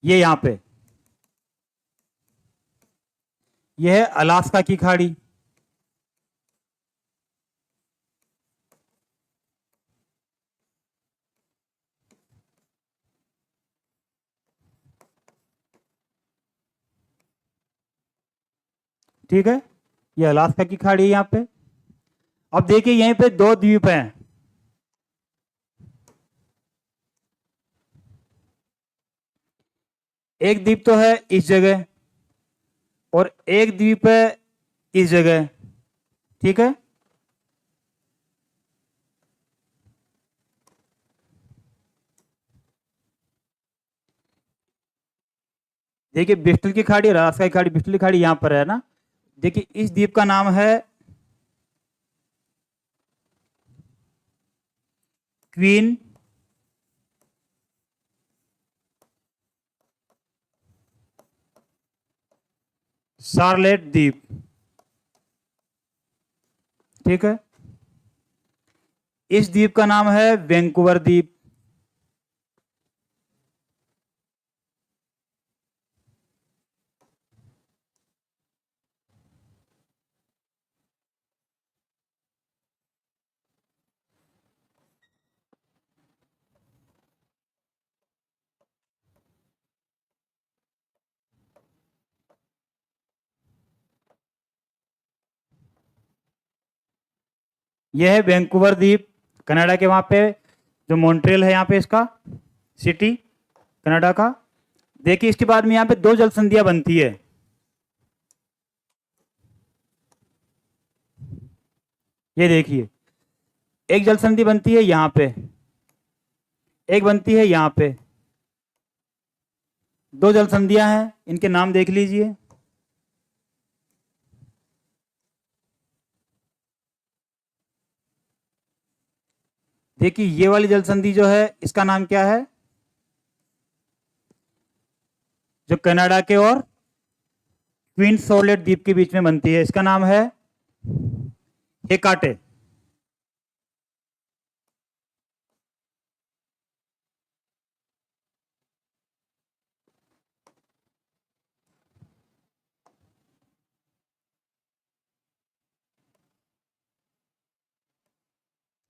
ये यहां पे, ये है अलास्का की खाड़ी। ठीक है, ये अलास्का की खाड़ी है यहाँ पे। अब देखिए यहीं पे दो द्वीप हैं, एक द्वीप तो है इस जगह और एक द्वीप है इस जगह। ठीक है, देखिए बिस्टल की खाड़ी, अलास्का की खाड़ी, बिस्टल की खाड़ी यहां पर है ना। देखिए इस द्वीप का नाम है क्वीन शार्लेट द्वीप। ठीक है, इस द्वीप का नाम है वैंकूवर द्वीप। यह है वैंकूवर द्वीप, कनाडा के वहाँ पे, जो मॉन्ट्रियल है यहाँ पे इसका सिटी, कनाडा का। देखिए इसके बाद में यहाँ पे दो जल संधियां बनती है। ये देखिए, एक जल संधि बनती है यहाँ पे, एक बनती है यहाँ पे। दो जल संधियां हैं, इनके नाम देख लीजिए। देखिए ये वाली जल संधि जो है इसका नाम क्या है, जो कनाडा के और क्वीन सॉलेट द्वीप के बीच में बनती है, इसका नाम है हेकाटे।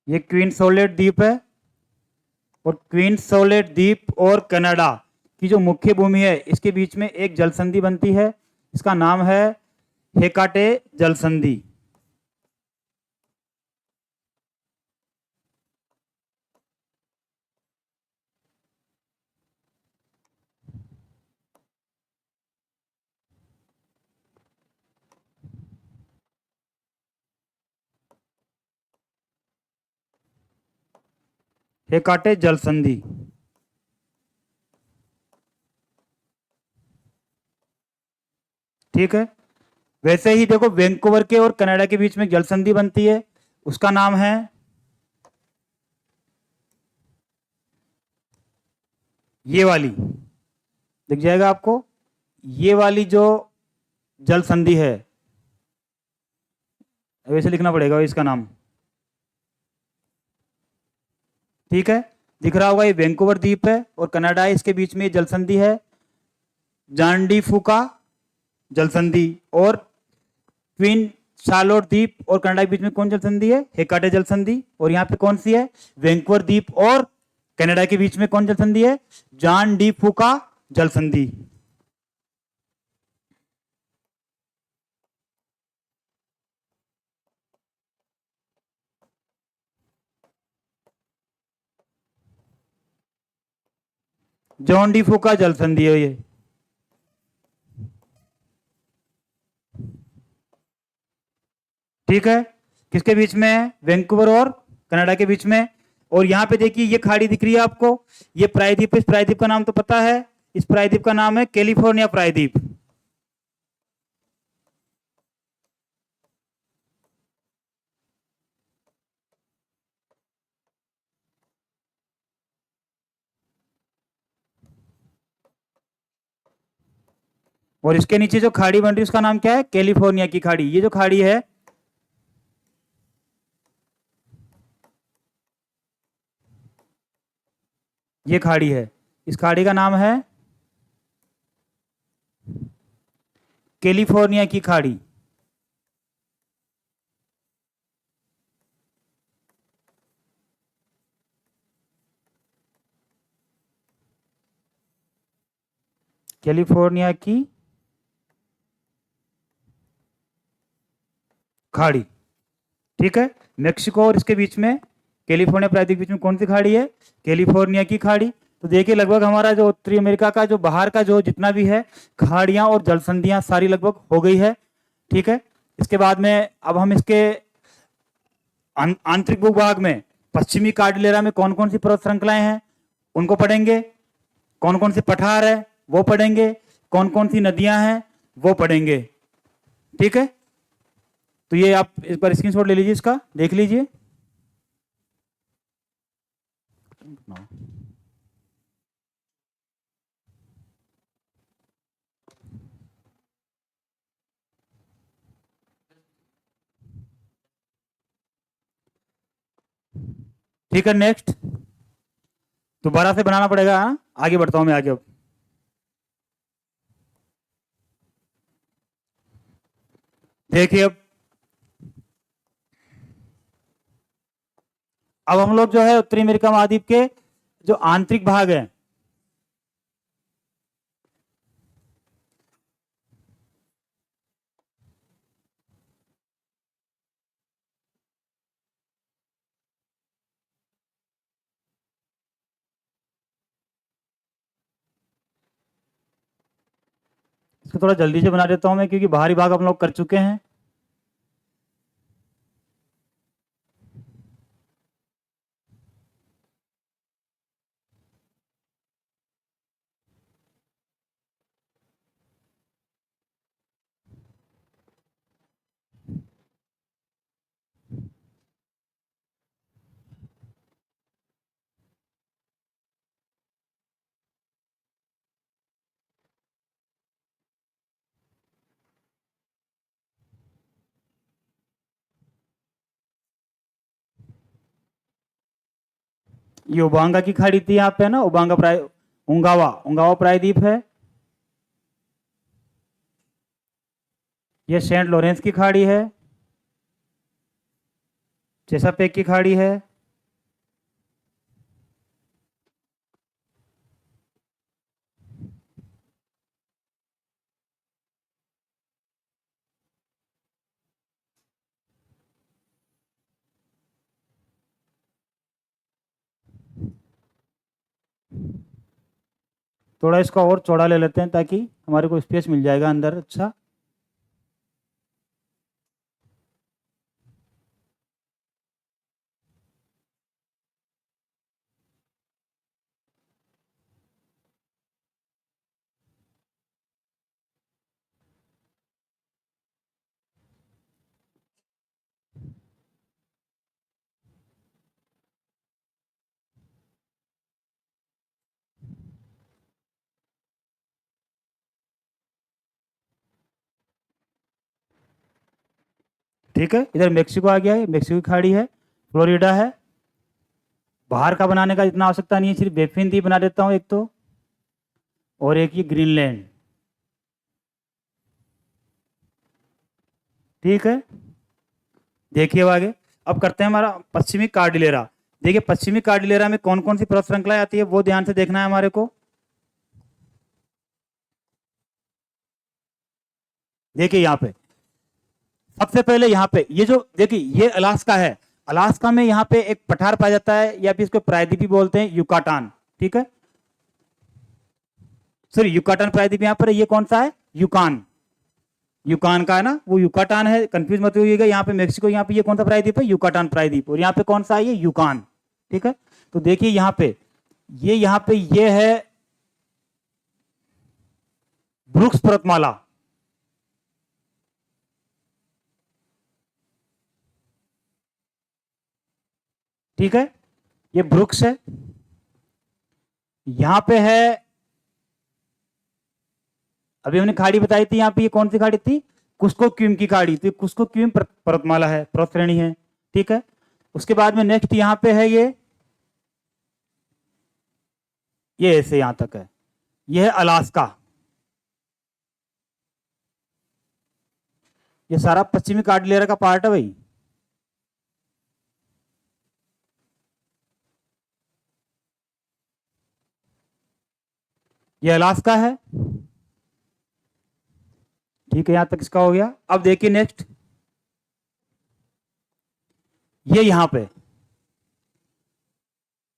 ये क्वीन सॉलेट द्वीप है, और क्वीन सॉलेट द्वीप और कनाडा की जो मुख्य भूमि है इसके बीच में एक जल संधि बनती है, इसका नाम है हेकाटे जल संधि। हेकाटे जल संधि। ठीक है। वैसे ही देखो वैंकूवर के और कनाडा के बीच में जल संधि बनती है, उसका नाम है, ये वाली दिख जाएगा आपको, ये वाली जो जल संधि है, वैसे लिखना पड़ेगा इसका नाम। ठीक है, दिख रहा होगा, ये वैंकूवर द्वीप है और कनाडा है, इसके बीच में जल संधि है जान डी फूका जल संधि। और क्वीन शार्लोट द्वीप और कनाडा के बीच में कौन जल संधि है, हेकाटे जल संधि। और यहाँ पे कौन सी है, वैंकूवर द्वीप और कनाडा के बीच में कौन जल संधि है, जान डी फूका जल संधि। जॉन डी फूका जल संधि है ये। ठीक है, किसके बीच में है, वैंकूवर और कनाडा के बीच में। और यहाँ पे देखिए ये खाड़ी दिख रही है आपको, ये प्रायद्वीप, इस प्रायद्वीप का नाम तो पता है, इस प्रायद्वीप का नाम है कैलिफोर्निया प्रायद्वीप। और इसके नीचे जो खाड़ी बन रही है उसका नाम क्या है, कैलिफोर्निया की खाड़ी। ये जो खाड़ी है, ये खाड़ी है, इस खाड़ी का नाम है कैलिफोर्निया की खाड़ी। कैलिफोर्निया की खाड़ी। ठीक है, मेक्सिको और इसके बीच में, कैलिफोर्निया प्रायद्वीप के बीच में कौन सी खाड़ी है, कैलिफोर्निया की खाड़ी। तो देखिए लगभग हमारा जो उत्तरी अमेरिका का जो बाहर का जो जितना भी है खाड़ियां और जलसंधियां सारी लगभग हो गई है। ठीक है, इसके बाद में अब हम इसके आंतरिक भूभाग में पश्चिमी कार्डिलेरा में कौन कौन सी पर्वत श्रृंखलाएं हैं उनको पढ़ेंगे, कौन कौन से पठार है वो पढ़ेंगे, कौन कौन सी नदियां हैं वो पढ़ेंगे। ठीक है, तो ये आप इस बार स्क्रीनशॉट ले लीजिए, इसका देख लीजिए। ठीक है, नेक्स्ट दोबारा से बनाना पड़ेगा। हाँ? आगे बढ़ता हूं मैं आगे। देखिए अब हम लोग जो है उत्तरी अमेरिका महाद्वीप के जो आंतरिक भाग है, इसको थोड़ा जल्दी से बना देता हूं मैं, क्योंकि बाहरी भाग हम लोग कर चुके हैं। ये उबांगा की खाड़ी थी यहाँ पे ना, उबांगा प्राय उंगावा उंगावा प्रायद्वीप है। ये सेंट लॉरेंस की खाड़ी है, चेसापेक की खाड़ी है, थोड़ा इसका और चौड़ा ले लेते हैं ताकि हमारे को स्पेस मिल जाएगा अंदर। अच्छा, ठीक है। इधर मेक्सिको आ गया है, मेक्सिको की खाड़ी है, फ्लोरिडा है। बाहर का बनाने का इतना आवश्यकता नहीं है, सिर्फ बेफिन द्वीप बना देता हूँ एक तो, और एक ये ग्रीनलैंड। ठीक है, देखिए अब आगे। अब करते हैं हमारा पश्चिमी कार्डिलेरा। देखिए पश्चिमी कार्डिलेरा में कौन कौन सी पर्वत श्रृंखलाएं आती है वो ध्यान से देखना है हमारे को। देखिए यहाँ पे सबसे पहले यहाँ पे ये जो देखिए ये अलास्का है। अलास्का में यहाँ पे एक पठार पाया जाता है, या फिर इसको प्रायद्वीपी बोलते हैं, युकाटान। ठीक है, सॉरी युकाटान प्रायद्वीप यहाँ पर है। ये कौन सा है? युकान। युकान का है ना, वो युकाटान है, कंफ्यूज मत होइएगा। यहाँ पे मेक्सिको, यहाँ पे ये कौन सा प्रायद्वीप है? युकाटान प्रायद्वीप। और यहाँ पे कौन सा है? ये युकान। ठीक है, तो देखिए यहाँ पे ये है ब्रुक्स पर्वतमाला। ठीक है, ये ब्रुक्स है। यहां पे है, अभी हमने खाड़ी बताई थी, यहाँ पे ये कौन सी खाड़ी थी? कुस्को क्यूम की खाड़ी। तो कुस्को क्यूम पर्वतमाला है, पर्वत श्रेणी है। ठीक है, उसके बाद में नेक्स्ट यहां पे है ये ऐसे यहां तक है, ये है अलास्का। ये सारा पश्चिमी कार्डिलेरा का पार्ट है भाई। ये अलास्का है। ठीक है, यहां तक इसका हो गया। अब देखिए नेक्स्ट, ये यहां पे,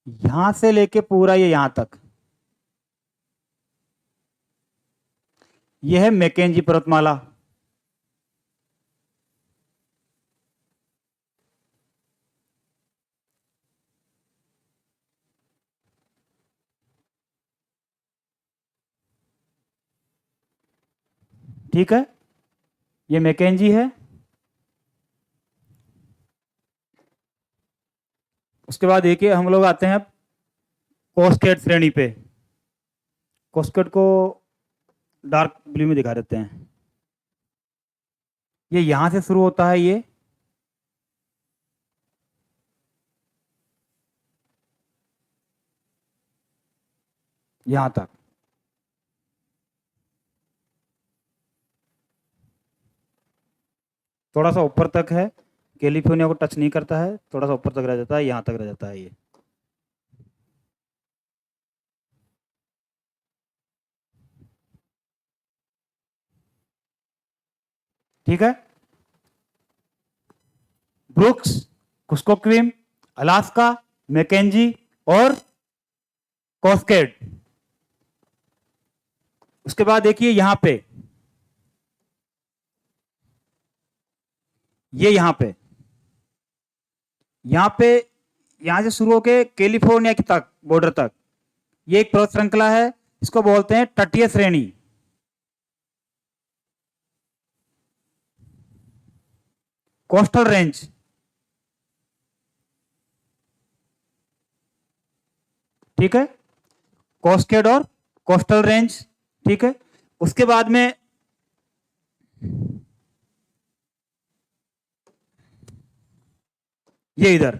यहां से लेके पूरा ये यहां तक, ये है मैकेंजी पर्वतमाला। ठीक है, ये मैकेंजी है। उसके बाद देखिए हम लोग आते हैं कोस्केट श्रेणी पे। कोस्केट को डार्क ब्लू में दिखा देते हैं। ये यहां से शुरू होता है, ये यहां तक। थोड़ा सा ऊपर तक है, कैलिफोर्निया को टच नहीं करता है, थोड़ा सा ऊपर तक रह जाता है, यहां तक रह जाता है ये। ठीक है, ब्रुक्स, कुस्कोक्विम, अलास्का, मैकेंजी और कोस्केड। उसके बाद देखिए यहां पे ये यहाँ पे यहाँ से शुरू होके कैलिफोर्निया की तक बॉर्डर तक ये एक पर्वत श्रृंखला है, इसको बोलते हैं तटीय श्रेणी। कोस्टल रेंज, ठीक है, कोस्टेड और कोस्टल रेंज, ठीक है। उसके बाद में ये इधर,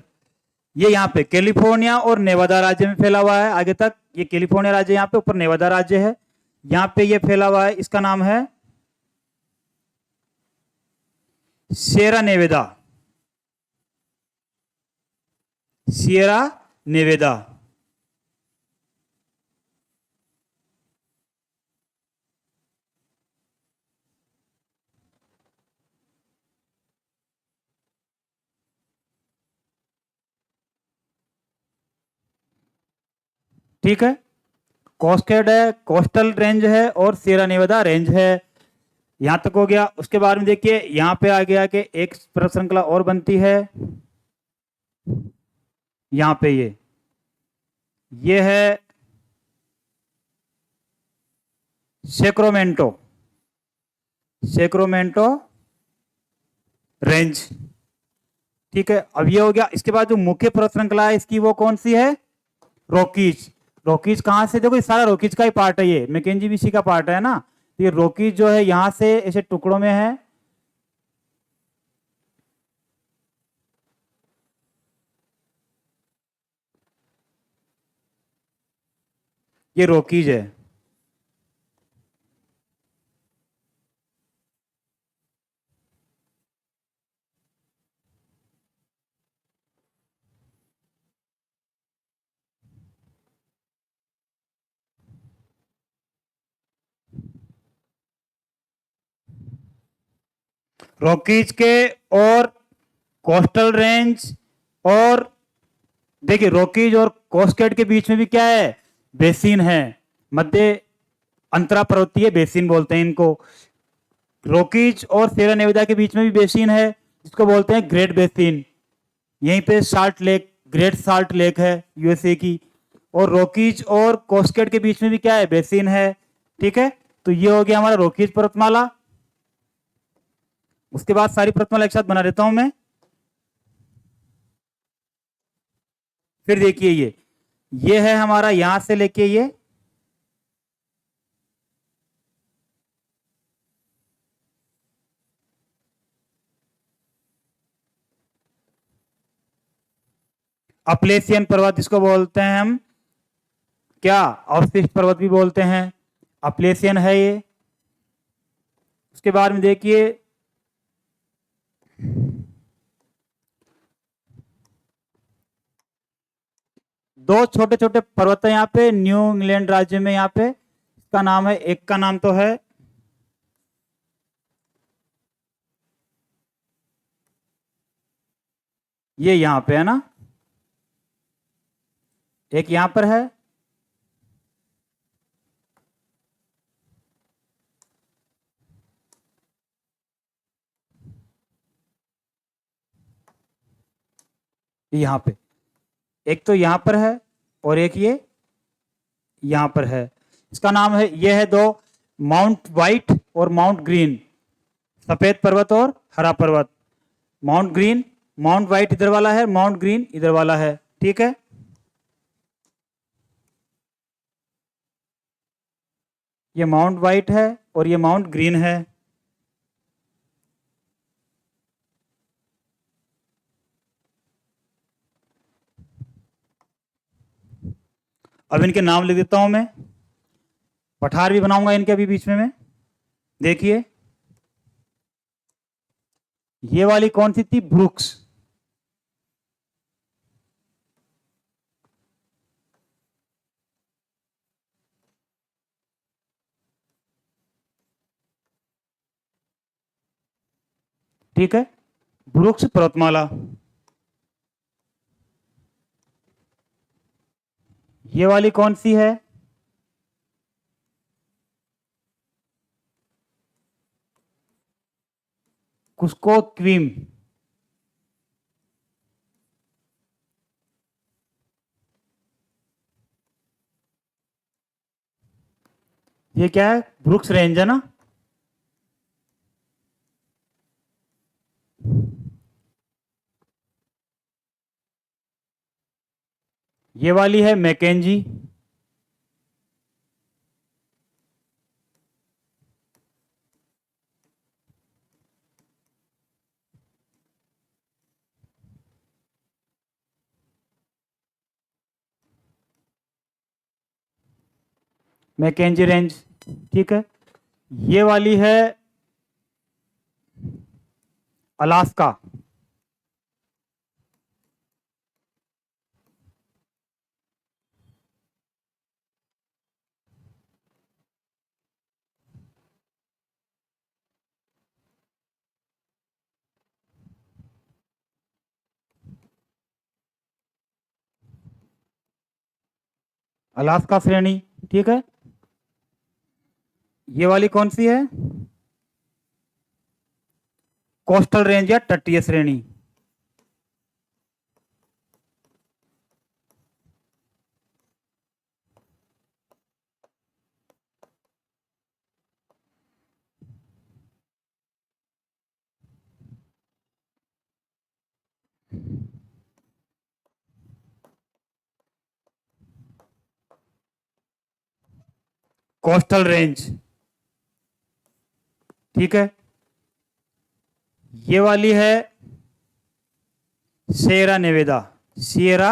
ये यहाँ पे कैलिफोर्निया और नेवादा राज्य में फैला हुआ है आगे तक। ये कैलिफोर्निया राज्य यहाँ पे, ऊपर नेवादा राज्य है, यहाँ पे ये फैला हुआ है, इसका नाम है सियरा नेवेदा, सियरा नेवेदा। ठीक है, कोस्टेड है, कोस्टल रेंज है और सियरा नेवादा रेंज है। यहां तक हो गया। उसके बाद में देखिए यहां पे आ गया कि एक पर्वत श्रृंखला और बनती है, यहां पे ये है सेक्रोमेंटो, सेक्रोमेंटो रेंज, ठीक है। अब ये हो गया। इसके बाद जो मुख्य पर्वत श्रृंखला है इसकी वो कौन सी है? रॉकीज। रॉकीज कहां से, देखो ये सारा रॉकीज का ही पार्ट है, ये मैकेंजी भी इसी का पार्ट है ना। ये रॉकीज जो है यहां से ऐसे टुकड़ों में है, ये रॉकीज है। रॉकीज के और कोस्टल रेंज, और देखिए रॉकीज और कोस्टेड के बीच में भी क्या है? बेसिन है, मध्य अंतरा पर्वतीय बेसिन बोलते हैं इनको। रॉकीज और सियरा नेवादा के बीच में भी बेसिन है, जिसको बोलते हैं ग्रेट बेसिन। यहीं पे salt lake, great salt lake है यूएसए की। और रॉकीज और कोस्टेड के बीच में भी क्या है? बेसिन है, ठीक है। तो ये हो गया हमारा रॉकीज पर्वतमाला। उसके बाद सारी पर्वतमाला एक साथ बना देता हूं मैं। फिर देखिए ये है हमारा यहां से लेके ये अपलेशियन पर्वत, जिसको बोलते हैं हम क्या? अवशिष्ट पर्वत भी बोलते हैं, अपलेशियन है ये। उसके बाद में देखिए दो छोटे छोटे पर्वत है यहाँ पे न्यू इंग्लैंड राज्य में। यहाँ पे इसका नाम है, एक का नाम तो है ये, यहाँ पे है ना, एक यहां पर है, यहां पे एक तो यहां पर है और एक ये यहां पर है। इसका नाम है, ये है दो, माउंट वाइट और माउंट ग्रीन, सफेद पर्वत और हरा पर्वत। माउंट ग्रीन, माउंट वाइट इधर वाला है, माउंट ग्रीन इधर वाला है, ठीक है। ये माउंट वाइट है और ये माउंट ग्रीन है। अब इनके नाम लिख देता हूं मैं, पठार भी बनाऊंगा इनके अभी बीच में मैं। देखिए ये वाली कौन सी थी? ब्रुक्स, ठीक है, ब्रुक्स पर्वतमाला। ये वाली कौन सी है? कुस्को क्वीम, ये क्या है? ब्रुक्स रेंज है ना। ये वाली है मैकेंजी। मैकेंजी रेंज, ठीक है। ये वाली है अलास्का। अलास्का श्रेणी, ठीक है। ये वाली कौन सी है? कोस्टल रेंज या तटीय श्रेणी। कोस्टल रेंज, ठीक है। ये वाली है Sierra Nevada. Sierra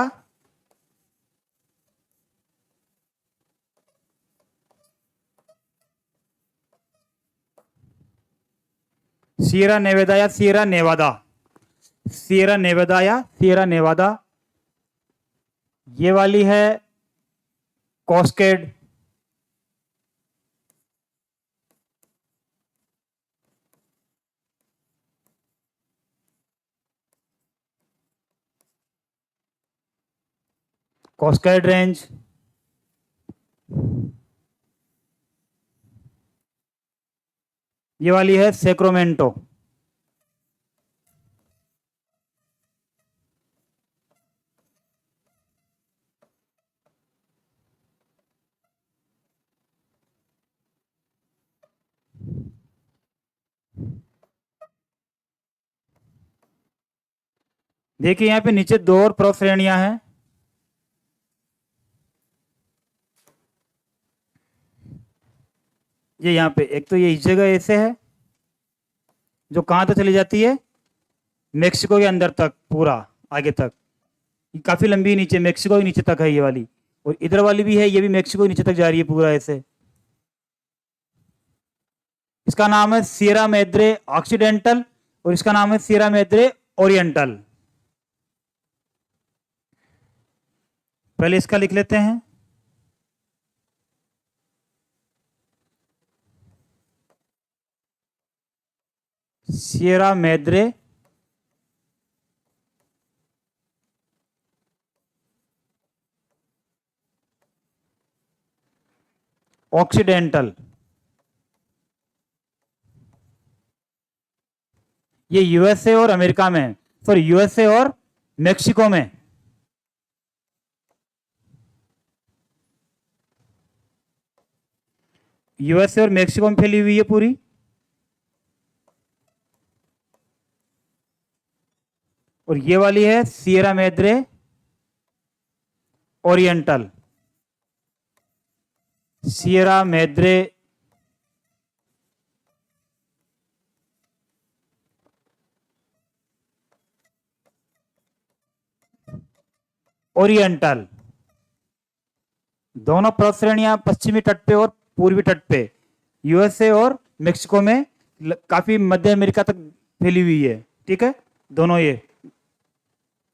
Sierra Nevada या सियरा नेवादा। सियरा नेवेदा या सियरा नेवादा। ये वाली है कॉस्केड। कॉस्केड रेंज। ये वाली है सेक्रोमेंटो। देखिए यहाँ पे नीचे दो और प्रव श्रेणियां हैं। ये यहाँ पे एक तो ये इस जगह ऐसे है जो कहाँ तक चली जाती है? मेक्सिको के अंदर तक, पूरा आगे तक। ये काफी लंबी नीचे, मेक्सिको के नीचे तक है ये वाली। और इधर वाली भी है, ये भी मेक्सिको के नीचे तक जा रही है पूरा ऐसे। इसका नाम है सियरा मैद्रे ऑक्सीडेंटल और इसका नाम है सियरा मैद्रे ओरिएंटल। पहले इसका लिख लेते हैं। Sierra Madre Occidental. ये यूएसए और अमेरिका में, सॉरी यूएसए और मेक्सिको में। यूएसए और मेक्सिको में फैली हुई है पूरी। और ये वाली है Sierra Madre Oriental. Sierra Madre Oriental. दोनों पर्वत श्रेणियां पश्चिमी तट पे और पूर्वी तट पे यूएसए और मेक्सिको में काफी मध्य अमेरिका तक फैली हुई है, ठीक है। दोनों ये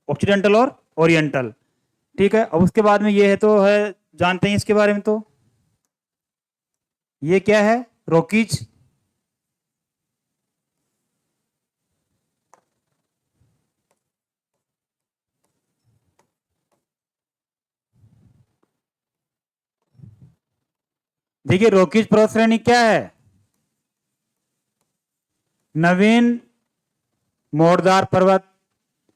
ऑक्सीडेंटल और ओरिएंटल, ठीक है। अब उसके बाद में ये है तो है, जानते हैं इसके बारे में। तो ये क्या है? रॉकीज। देखिए रॉकीज पर्वत श्रेणी क्या है? नवीन मोड़दार पर्वत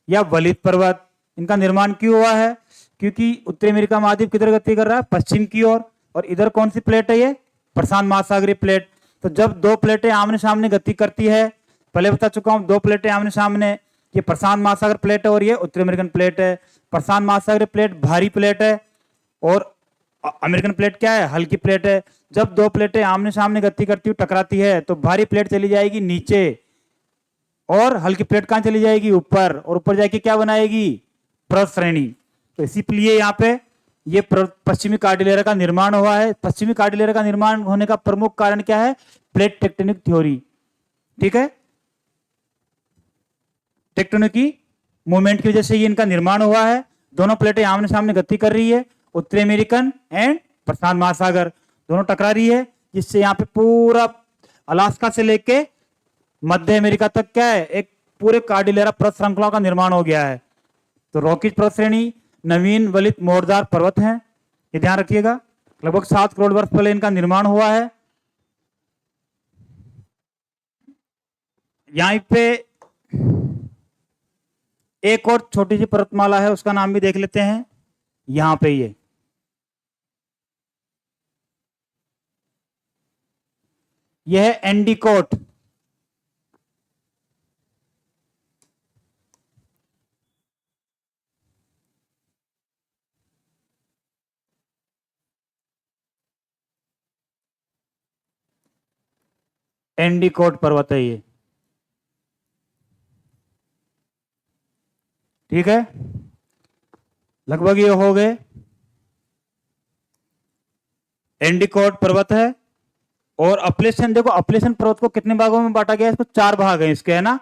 या वलित पर्वत। इनका निर्माण क्यों हुआ है? क्योंकि उत्तरी अमेरिका महाद्वीप किधर गति कर रहा है? पश्चिम की ओर। और इधर कौन सी प्लेट है? ये प्रशांत महासागरीय प्लेट। तो जब दो प्लेटें आमने सामने गति करती है, पहले बता चुका हूं, दो प्लेटें आमने सामने, ये प्रशांत महासागर प्लेट है और ये उत्तरी अमेरिकन प्लेट है। प्रशांत महासागरीय प्लेट भारी प्लेट है और अमेरिकन प्लेट क्या है, हल्की प्लेट है। जब दो प्लेटें आमने सामने गति करती हुई टकराती है तो भारी प्लेट चली जाएगी नीचे और हल्की प्लेट कहां चली जाएगी, ऊपर, और ऊपर जाके क्या बनाएगी, पर्वत श्रेणी। तो इसीलिए यहाँ पे ये पश्चिमी कार्डिलेरा का निर्माण हुआ है। पश्चिमी कार्डिलेरा का निर्माण होने का प्रमुख कारण क्या है, प्लेट टेक्टोनिक थ्योरी। ठीक है, टेक्टोनिक मूवमेंट की वजह से ये इनका निर्माण हुआ है। दोनों प्लेटें आमने सामने गति कर रही है, उत्तरी अमेरिकन एंड प्रशांत महासागर दोनों टकरा रही है, जिससे यहाँ पे पूरा अलास्का से लेके मध्य अमेरिका तक क्या है, एक पूरे कार्डिलेरा पर्वत श्रृंखला का निर्माण हो गया है। तो रॉकीज पर्वत श्रेणी नवीन वलित मोड़दार पर्वत हैं, ये ध्यान रखिएगा। लगभग 7 करोड़ वर्ष पहले इनका निर्माण हुआ है। यहां पे एक और छोटी सी पर्वतमाला है, उसका नाम भी देख लेते हैं। यहां पे यह है एंडीकोट। एंडीकोट पर्वत है ये, ठीक है। लगभग ये हो गए, एंडीकोट पर्वत है। और अपलेशन, देखो अपलेशन पर्वत को कितने भागों में बांटा गया है, इसको 4 भाग है इसके, है ना।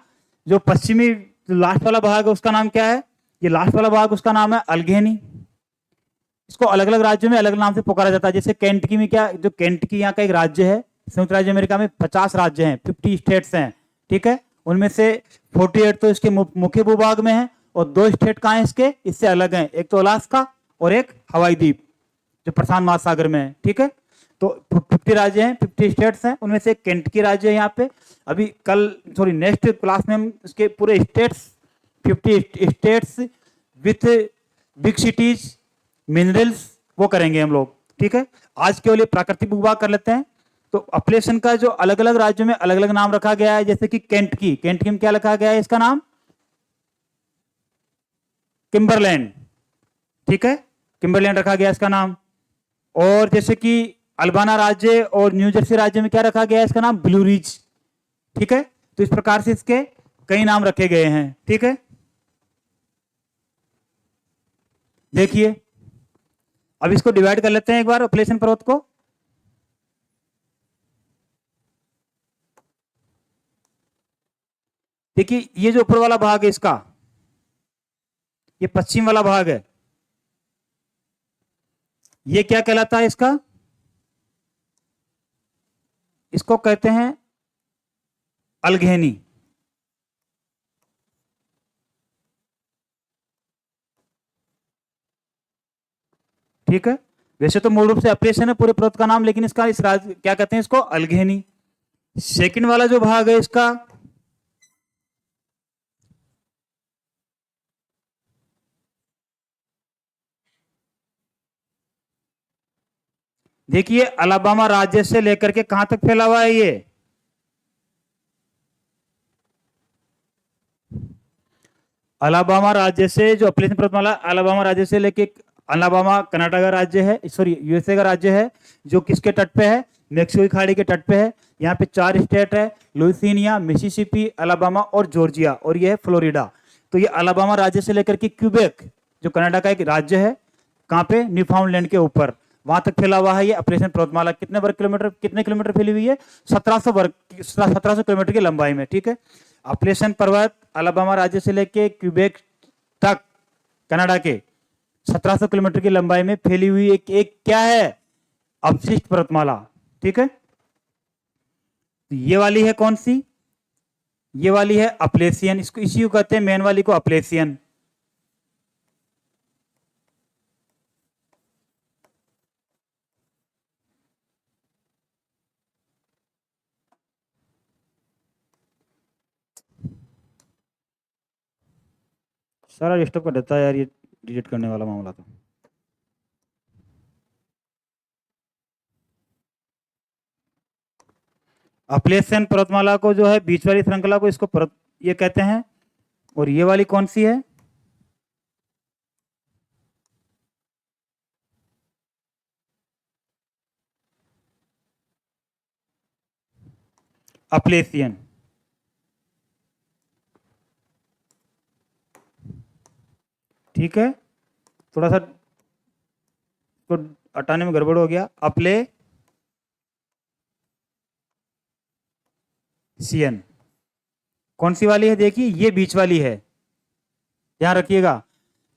जो पश्चिमी लास्ट वाला भाग है उसका नाम क्या है, ये लास्ट वाला भाग उसका नाम है अल्गेनी। इसको अलग अलग राज्यों में अलग नाम से पुकारा जाता है। जैसे केंटकी में क्या, जो केंटकी यहाँ का एक राज्य है, संयुक्त राज्य अमेरिका में 50 राज्य हैं, 50 स्टेट्स हैं, ठीक है। उनमें से 48 तो इसके मुख्य भूभाग में है और 2 स्टेट कहाँ हैं इसके, इससे अलग हैं, एक तो अलास्का और एक हवाई द्वीप जो प्रशांत महासागर में है, ठीक है। तो 50 राज्य हैं, 50 स्टेट्स हैं, उनमें से एक केंटकी राज्य है यहाँ पे। अभी कल सॉरी नेक्स्ट क्लास में हम इसके पूरे states, 50 states with big cities, minerals, वो करेंगे हम लोग, ठीक है। आज केवल ये प्राकृतिक भूभाग कर लेते हैं। तो अपलेशन का जो अलग अलग राज्यों में अलग अलग नाम रखा गया है, जैसे कि केंटकी, केंटकी में क्या रखा गया है इसका नाम, किम्बरलैंड, ठीक है, किम्बरलैंड रखा गया इसका नाम। और जैसे कि अल्बाना राज्य और न्यू जर्सी राज्य में क्या रखा गया है इसका नाम, ब्लू रिज, ठीक है। तो इस प्रकार से इसके कई नाम रखे गए हैं, ठीक है। देखिए अब इसको डिवाइड कर लेते हैं एक बार अपलेशन पर्वत को। देखिए ये जो ऊपर वाला भाग है इसका, ये पश्चिम वाला भाग है, ये क्या कहलाता है इसका, इसको कहते हैं अल्गेनी, ठीक है। वैसे तो मूल रूप से अपलेशन है पूरे पर्वत का नाम, लेकिन इसका इस राज्य क्या कहते हैं इसको, अल्गेनी। सेकंड वाला जो भाग है इसका, देखिए अलाबामा राज्य से लेकर के कहां तक फैला हुआ है ये, अलाबामा राज्य से जो अपलेशन पर्वतमाला अलाबामा राज्य से लेके, अलाबामा कनाडा का राज्य है, सॉरी यूएसए का राज्य है, जो किसके तट पे है, मेक्सिको की खाड़ी के तट पे है। यहाँ पे 4 स्टेट है, लुइसियाना, मिसिसिपी, अलाबामा और जॉर्जिया, और ये है फ्लोरिडा। तो ये अलाबामा राज्य से लेकर के क्यूबेक जो कनाडा का एक राज्य है, कहाँ पे, न्यूफाउंडलैंड के ऊपर, वहां तक फैला हुआ है ये अपलेशन पर्वतमाला। कितने वर्ग किलोमीटर, कितने किलोमीटर फैली हुई है, 1700 किलोमीटर की लंबाई में, ठीक है। अपलेशन पर्वत अलाबामा राज्य से लेके क्यूबेक तक कनाडा के 1700 किलोमीटर की लंबाई में फैली हुई एक क्या है, अवशिष्ट पर्वतमाला, ठीक है। तो ये वाली है कौन सी, ये वाली है अपलेशियन, इसको इसी को कहते हैं मेन वाली को अपलेशियन। सारा डिस्टर्ब कर देता है यार ये डिलीट करने वाला मामला तो। अपलेशियन पर्वतमाला को जो है बीच वाली श्रृंखला को इसको ये कहते हैं। और ये वाली कौन सी है? अपलेशियन। ठीक है, थोड़ा सा तो हटाने में गड़बड़ हो गया। अपलेशियन कौन सी वाली है? देखिए ये बीच वाली है, ध्यान रखिएगा।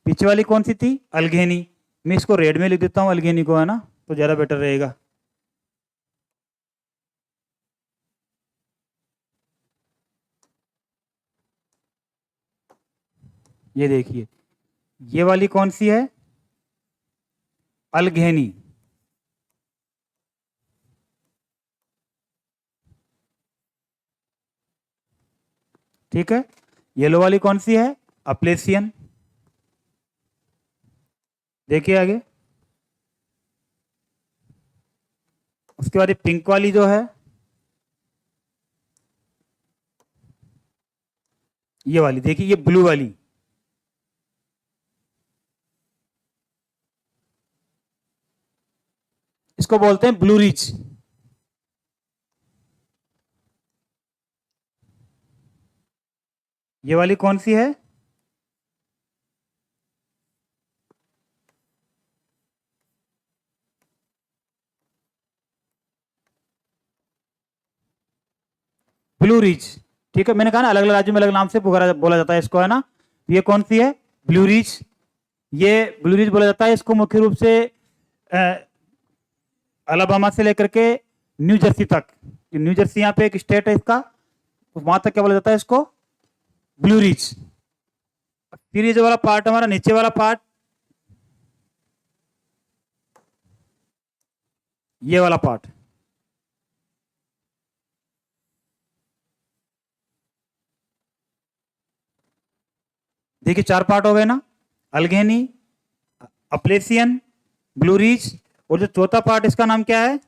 पीछे वाली कौन सी थी? अल्घेनी। मैं इसको रेड में लिख देता हूँ अल्घेनी को, है ना, तो ज़्यादा बेटर रहेगा। ये देखिए ये वाली कौन सी है? अल्घेनी। ठीक है, येलो वाली कौन सी है? अपलेशियन। देखिए आगे, उसके बाद पिंक वाली जो है ये वाली, देखिए ये ब्लू वाली, इसको बोलते हैं ब्लू रिच। ये वाली कौन सी है? Blue rich. ठीक है, मैंने कहा ना अलग अलग राज्यों में अलग नाम से पुकारा बोला जाता है इसको, है ना। ये कौन सी है? Blue rich. ये ब्लू रिच बोला जाता है इसको मुख्य रूप से अलाबामा से लेकर के न्यू जर्सी तक। न्यू जर्सी यहाँ पे एक स्टेट है इसका, तो वहां तक क्या बोला जाता है इसको? Blue rich. फिर ये जो वाला पार्ट हमारा नीचे वाला पार्ट, ये वाला पार्ट, देखिए चार पार्ट हो गए ना, अल्घेनी, अपलेशियन, ब्लू रिच, और जो चौथा पार्ट इसका नाम क्या है?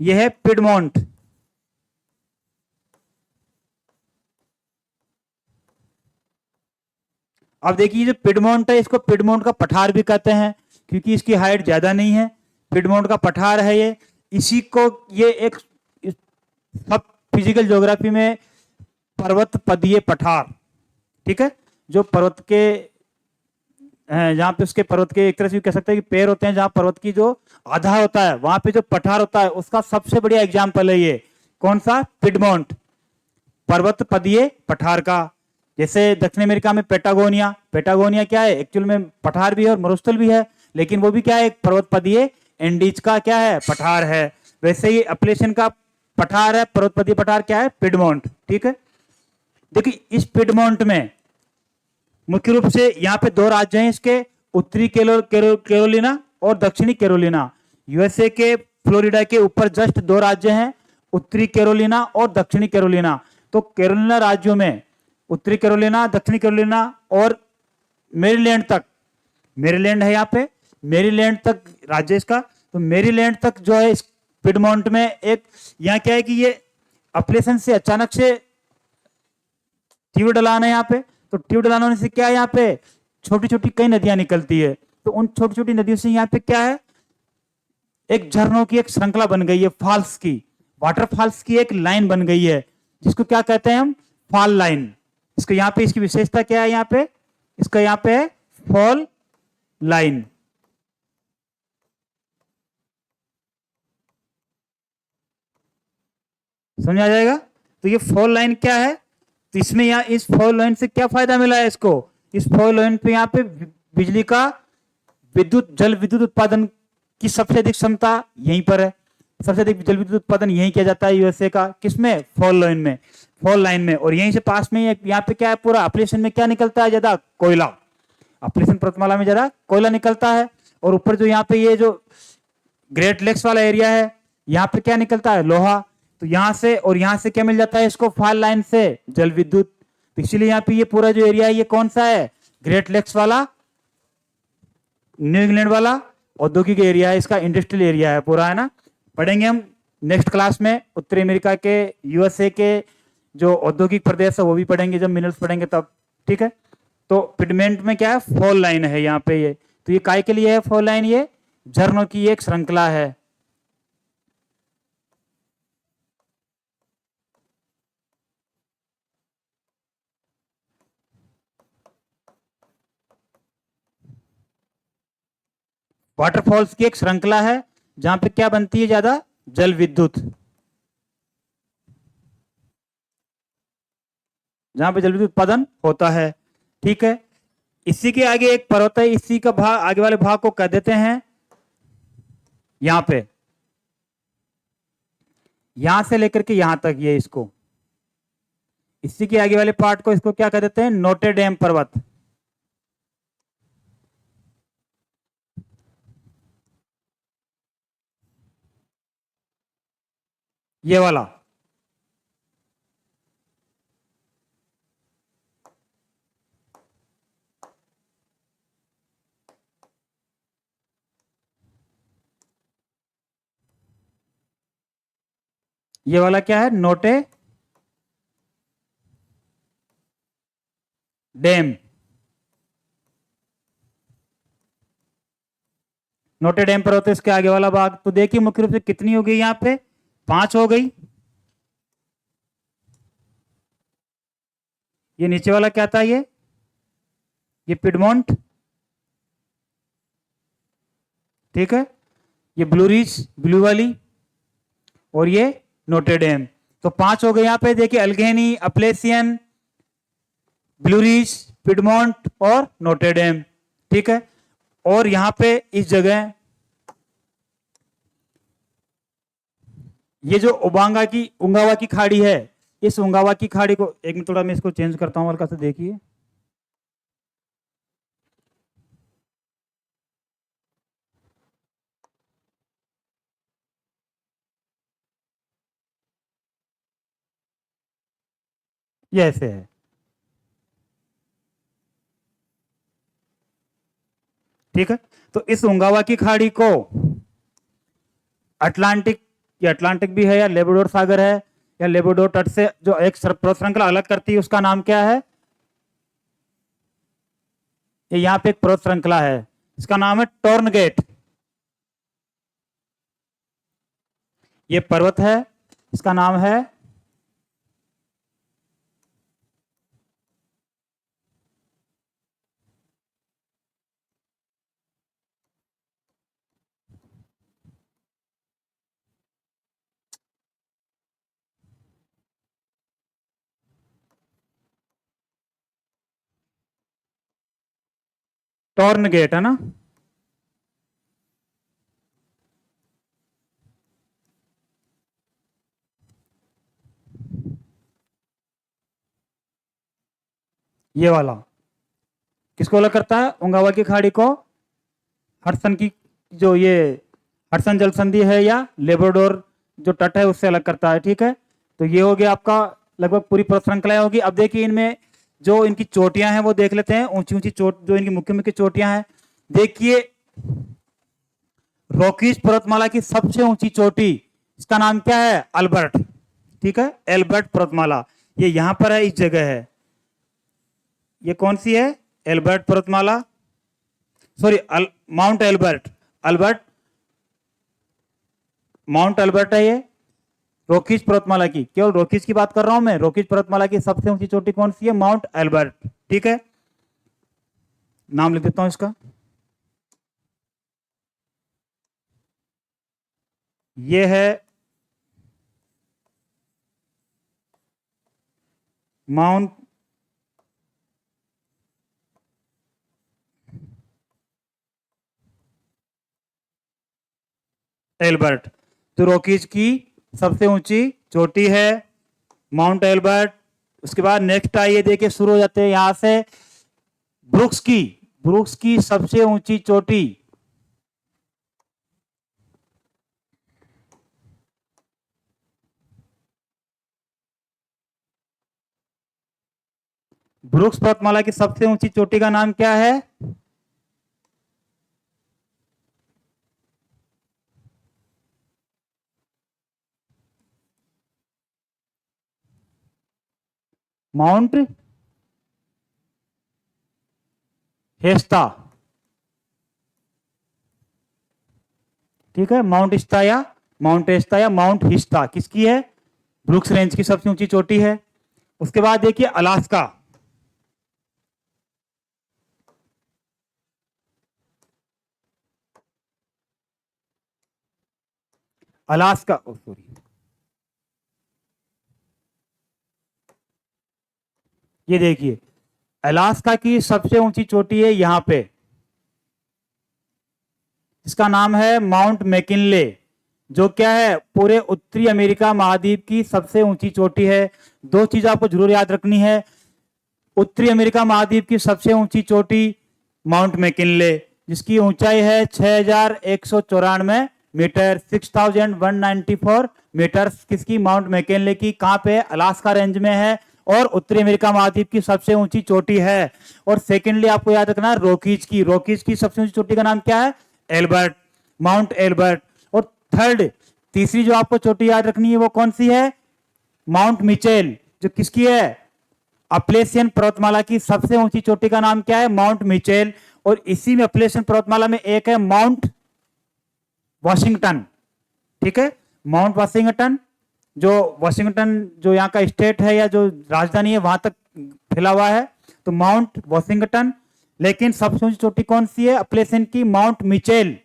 यह है पिडमोंट। अब देखिए जो पिडमोंट है इसको पिडमोंट का पठार भी कहते हैं, क्योंकि इसकी हाइट ज्यादा नहीं है। पिडमोंट का पठार है ये। इसी को ये एक सब फिजिकल ज्योग्राफी में पर्वत पदीय पठार, ठीक है, जो पर्वत के जहाँ पे उसके पर्वत के एक तरह से कह सकते हैं कि पैर होते हैं, जहाँ पर्वत की जो आधा होता है वहां पे जो पठार होता है उसका सबसे बढ़िया एग्जाम्पल है ये। कौन सा? पिडमोंट, पर्वत पदीय पठार का। जैसे दक्षिण अमेरिका में पेटागोनिया, पेटागोनिया क्या है? एक्चुअल में पठार भी है और मरुस्थल भी है, लेकिन वो भी क्या है? एक पर्वत पदीय एंडीज का क्या है? पठार है। वैसे ही अपलेशियन का पठार है, पर्वत पदीय पठार क्या है? पिडमोंट। ठीक है, देखिए इस पिडमोंट में मुख्य रूप से यहाँ पे दो राज्य हैं इसके, उत्तरी कैरोलिना और दक्षिणी कैरोलिना। यूएसए के फ्लोरिडा के ऊपर जस्ट दो राज्य हैं, उत्तरी कैरोलिना और दक्षिणी कैरोलिना। तो कैरोलिना राज्यों में उत्तरी कैरोलिना, दक्षिणी कैरोलिना और मेरीलैंड तक, मेरीलैंड है यहाँ पे, मेरीलैंड तक राज्य इसका, तो मेरीलैंड तक जो है इस पिडमोंट में एक, यहाँ क्या है कि ये अपलेशन से अचानक से ट्यूब ढलान है यहाँ पे, तो ट्यूब ढलान होने से क्या है यहाँ पे? छोटी छोटी कई नदियां निकलती है, तो उन छोटी छोटी नदियों से यहाँ पे क्या है? एक झरनों की एक श्रृंखला बन गई है, फॉल्स की, वाटरफॉल्स की एक लाइन बन गई है, जिसको क्या कहते हैं हम? Fall line. इसको यहाँ पे इसकी विशेषता क्या है? यहाँ पे इसका यहाँ पे है फॉल लाइन। समझ आ जाएगा? तो ये फॉल लाइन क्या है? तो इसमें यहाँ इस फॉल लाइन से क्या फायदा मिला है इसको? इस फॉल लाइन पे यहाँ पे बिजली का जल विद्युत उत्पादन की सबसे अधिक क्षमता यहीं पर है। सबसे अधिक जल विद्युत उत्पादन यहीं किया जाता है यूएसए का। किसमें? फॉल लाइन में, फॉल लाइन में। और यहीं से पास में यहाँ पे क्या है? पूरा अपलेशन में क्या निकलता है ज्यादा? कोयला। अपलेशन पर्वतमाला में ज्यादा कोयला निकलता है। और ऊपर जो यहाँ पे ये जो ग्रेट लेक्स वाला एरिया है, यहाँ पे क्या निकलता है? लोहा। तो यहां से और यहां से क्या मिल जाता है इसको? फॉल लाइन से जल विद्युत। तो इसीलिए यहाँ पे ये पूरा जो एरिया है ये कौन सा है? ग्रेट लेक्स वाला, न्यू इंग्लैंड वाला औद्योगिक एरिया है, इसका इंडस्ट्रियल एरिया है पूरा, है ना। पढ़ेंगे हम नेक्स्ट क्लास में उत्तरी अमेरिका के, यूएसए के जो औद्योगिक प्रदेश है वो भी पढ़ेंगे, जब मिनरल्स पढ़ेंगे तब। ठीक है, तो पिगमेंट में क्या है, फॉल लाइन है यहाँ पे। ये तो ये काय के लिए है फॉल लाइन, ये झरनों की एक श्रृंखला है। वाटरफॉल्स की एक श्रृंखला है जहां पे क्या बनती है, ज्यादा जल विद्युत, जहां पे जल विद्युत उत्पादन होता है। ठीक है, इसी के आगे एक पर्वत है, इसी का भाग, आगे वाले भाग को कह देते हैं यहां पे, यहां से लेकर के यहां तक, ये इसको, इसी के आगे वाले पार्ट को, इसको क्या कह देते हैं, नोटे डेम पर्वत। ये वाला, ये वाला क्या है, नोटे डेम। नोटे डेम पर होते इसके आगे वाला भाग। तो देखिए मुख्य रूप से कितनी हो गई, यहां पे 5 हो गई। ये नीचे वाला क्या था, ये पिडमोंट। ठीक है, ये ब्लू रीच, ब्लू वाली, और ये नोटे डेम। तो 5 हो गए यहां पे। देखिए अल्गेनी, अपलेसियन, ब्लू रीच, पिडमोंट और नोटे डेम। ठीक है, और यहां पे इस जगह ये जो उंगावा की खाड़ी है, इस उंगावा की खाड़ी को, एक मिनट थोड़ा मैं इसको चेंज करता हूं हल्का सा, देखिए। ये ऐसे है। ठीक है, तो इस उंगावा की खाड़ी को अटलांटिक, या अटलांटिक भी है, या लेबोडोर सागर है, या लेबोडोर तट से जो एक पर्वत श्रृंखला अलग करती है, उसका नाम क्या है, ये यहाँ पे एक पर्वत श्रृंखला है, इसका नाम है टॉर्न गेट। ये पर्वत है, इसका नाम है टॉर्न गेट, है ना। ये वाला किसको अलग करता है, उंगावा की खाड़ी को हडसन की, जो ये हडसन जल संधि है या लेब्राडोर जो तट है उससे अलग करता है। ठीक है, तो ये हो गया आपका, लगभग पूरी पर्वत श्रृंखला होगी। अब देखिए इनमें जो इनकी चोटियां हैं वो देख लेते हैं, ऊंची ऊंची चोट जो इनकी मुख्य मुख्य चोटियां हैं। देखिए रॉकीज पर्वतमाला की सबसे ऊंची चोटी, इसका नाम क्या है, अल्बर्ट। ठीक है, एल्बर्ट पर्वतमाला, ये यहां पर है, इस जगह है। ये कौन सी है, एल्बर्ट पर्वतमाला, sorry Mount Elbert, Albert, Mount Elbert है ये, रॉकीज पर्वतमाला की, केवल रॉकीज की बात कर रहा हूं मैं। रॉकीज पर्वतमाला की सबसे ऊंची चोटी कौन सी है, माउंट एल्बर्ट। ठीक है, नाम लिख देता हूं इसका। ये है माउंट एल्बर्ट, तो रॉकीज की सबसे ऊंची चोटी है माउंट एल्बर्ट। उसके बाद नेक्स्ट आइए, देखिए शुरू हो जाते हैं यहां से, ब्रुक्स की, ब्रुक्स की सबसे ऊंची चोटी, ब्रुक्स पर्वतमाला की सबसे ऊंची चोटी का नाम क्या है, माउंट हेस्ता, ठीक है, माउंट इस्ता या माउंट हेस्ता या माउंट हिस्ता किसकी है? ब्रुक्स रेंज की सबसे ऊंची चोटी है। उसके बाद देखिए अलास्का, अलास्का, सॉरी, ये देखिए अलास्का की सबसे ऊंची चोटी है यहां पे, इसका नाम है माउंट मैकिनले, जो क्या है पूरे उत्तरी अमेरिका महाद्वीप की सबसे ऊंची चोटी है। दो चीज आपको जरूर याद रखनी है, उत्तरी अमेरिका महाद्वीप की सबसे ऊंची चोटी माउंट मैकिनले, जिसकी ऊंचाई है 6194 मीटर, 6194 मीटर, किसकी? माउंट मैकिनले की। कहां पे? अलास्का रेंज में है और उत्तरी अमेरिका महाद्वीप की सबसे ऊंची चोटी है। और सेकेंडली आपको याद रखना है रॉकीज की, रॉकीज की सबसे ऊंची चोटी का नाम क्या है? Albert, Mount Elbert. और थर्ड, तीसरी जो आपको चोटी याद रखनी है वो कौन सी है? माउंट मिचेल, जो किसकी है? अपलेशियन पर्वतमाला की सबसे ऊंची चोटी का नाम क्या है? Mount Mitchell. और इसी में अपलेशियन पर्वतमाला में एक है माउंट वॉशिंगटन, ठीक है, माउंट वॉशिंगटन, जो वॉशिंगटन जो यहाँ का स्टेट है या जो राजधानी है वहां तक फैला हुआ है, तो माउंट वॉशिंगटन। लेकिन सबसे ऊंची चोटी कौन सी है अपलेशियन की? माउंट मिचेल,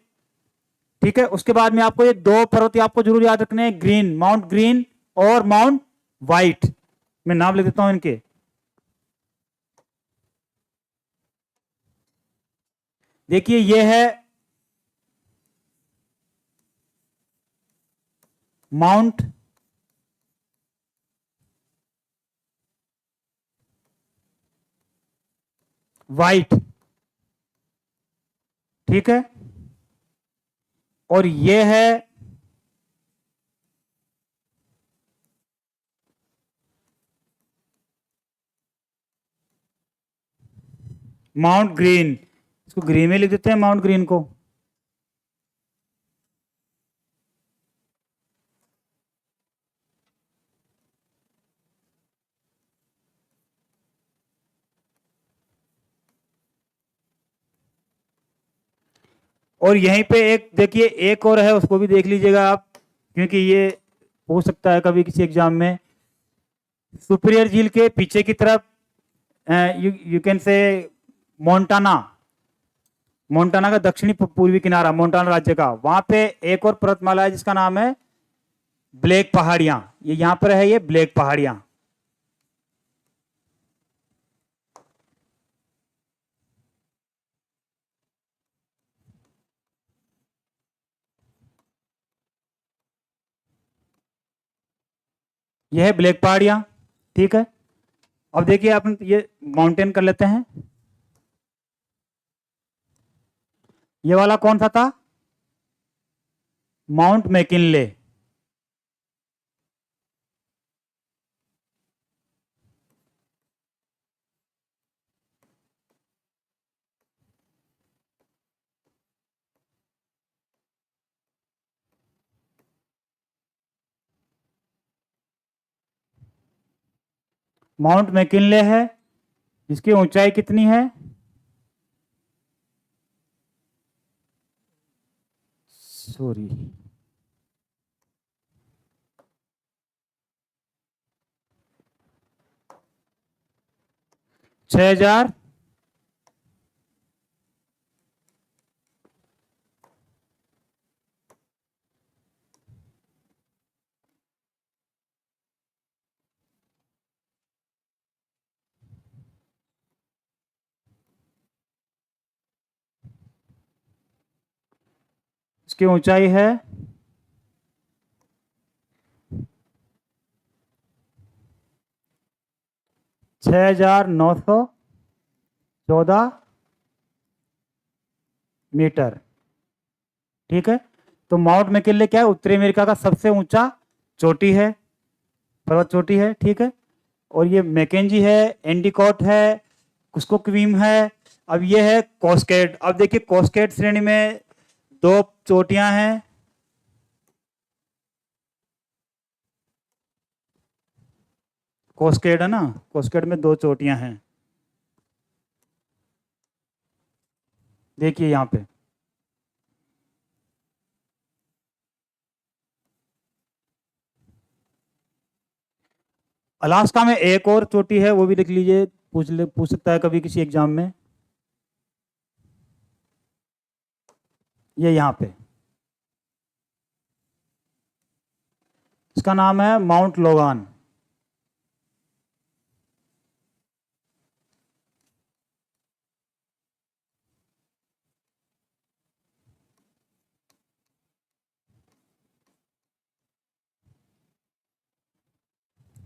ठीक है। उसके बाद में आपको ये दो पर्वत आपको जरूर याद रखने हैं, ग्रीन, माउंट ग्रीन और माउंट व्हाइट। मैं नाम लिख देता हूं इनके। देखिए ये है माउंट व्हाइट, ठीक है, और ये है माउंट ग्रीन। इसको ग्रीन में लिख देते हैं माउंट ग्रीन को। और यहीं पे एक देखिए एक और है, उसको भी देख लीजिएगा आप, क्योंकि ये हो सकता है कभी किसी एग्जाम में। सुपीरियर झील के पीछे की तरफ you can say Montana, Montana का दक्षिणी पूर्वी किनारा, मोन्टाना राज्य का, वहां पे एक और पर्वतमाला है जिसका नाम है ब्लैक पहाड़ियां। ये यहां पर है, ये ब्लैक पहाड़ियां। यह है ब्लैक पहाड़ियां, ठीक है। अब देखिए आप ये माउंटेन कर लेते हैं। ये वाला कौन सा था? माउंट मैकिनले, माउंट मैकिनले है, इसकी ऊंचाई कितनी है? सॉरी, 6000, इसकी ऊंचाई है 6914 मीटर, ठीक है। तो माउंट मैकिनले क्या है? उत्तरी अमेरिका का सबसे ऊंचा चोटी है, पर्वत चोटी है, ठीक है। और ये मैकेंजी है, एंडीकॉट है, कुस्कोक्वीम है। अब ये है कोस्केड। अब देखिए कोस्केड श्रेणी में दो चोटियां हैं, कोस्केड है ना, कोस्केड में 2 चोटियां हैं। देखिए यहाँ पे अलास्का में एक और चोटी है, वो भी देख लीजिए, पूछ सकता है कभी किसी एग्जाम में। ये यहाँ पे, इसका नाम है माउंट लोगान।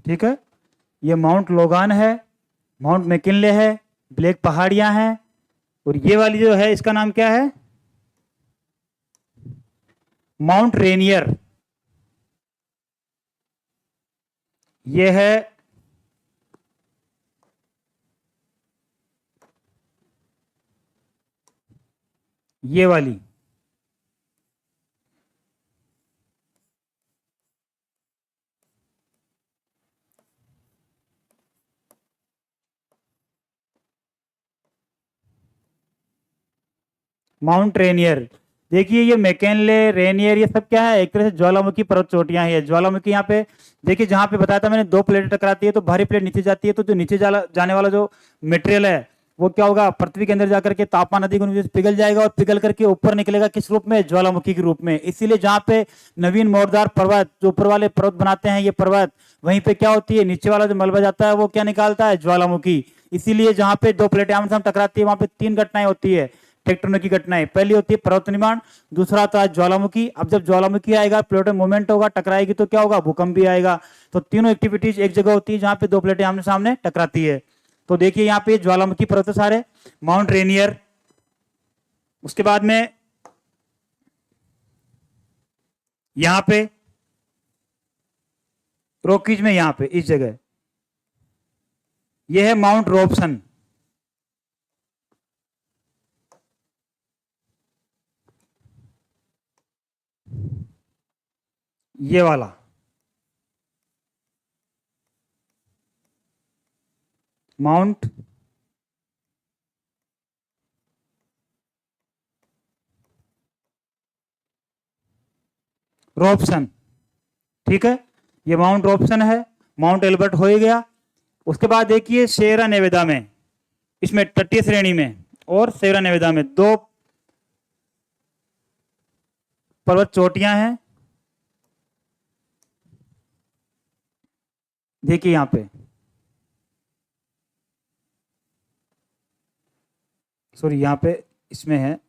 ठीक है, ये माउंट लोगान है, माउंट मैकिनले है, ब्लैक पहाड़ियां हैं, और ये वाली जो है इसका नाम क्या है, माउंट रेनियर। ये है ये वाली, माउंट रेनियर। देखिए ये मैकेनले, रेनियर, ये सब क्या है, एक तरह से ज्वालामुखी पर्वत चोटियां हैं। ज्वालामुखी यहाँ पे देखिए, जहां पे बताया था मैंने 2 प्लेटें टकराती है तो भारी प्लेट नीचे जाती है, तो जो नीचे जाने वाला जो मटेरियल है वो क्या होगा, पृथ्वी के अंदर जाकर के तापमान अधिक होने से पिघल जाएगा, और पिघल करके ऊपर निकलेगा किस रूप में, ज्वालामुखी के रूप में। इसीलिए जहाँ पे नवीन मोरदार पर्वत, जो ऊपर वाले पर्वत बनाते हैं ये पर्वत, वहीं पे क्या होती है, नीचे वाला जो मलबा जाता है वो क्या निकालता है, ज्वालामुखी। इसीलिए जहां पे 2 प्लेटें आमने सामने टकराती है वहां पे 3 घटनाएं होती है, टेक्टोनिक की घटनाएं। पहली होती है पर्वत निर्माण, दूसरा होता है ज्वालामुखी। अब जब ज्वालामुखी आएगा, प्लेट में मूवमेंट होगा, टकराएगी तो क्या होगा, भूकंप भी आएगा। तो तीनों एक्टिविटीज एक जगह होती है जहां पे 2 प्लेटें आमने सामने टकराती है। तो देखिए यहाँ पे ज्वालामुखी पर्वत सारे, माउंट रेनियर, उसके बाद में यहां पे रॉकीज में, यहां पे इस जगह यह है माउंट रॉबसन। ये वाला माउंट रॉबसन। ठीक है, ये माउंट रॉबसन है। माउंट एल्बर्ट हो ही गया। उसके बाद देखिए सेरा नेवेदा में, इसमें तटीय श्रेणी में और सेरा नेवेदा में 2 पर्वत चोटियां हैं। देखिए यहां पे, सॉरी यहां पे इसमें है,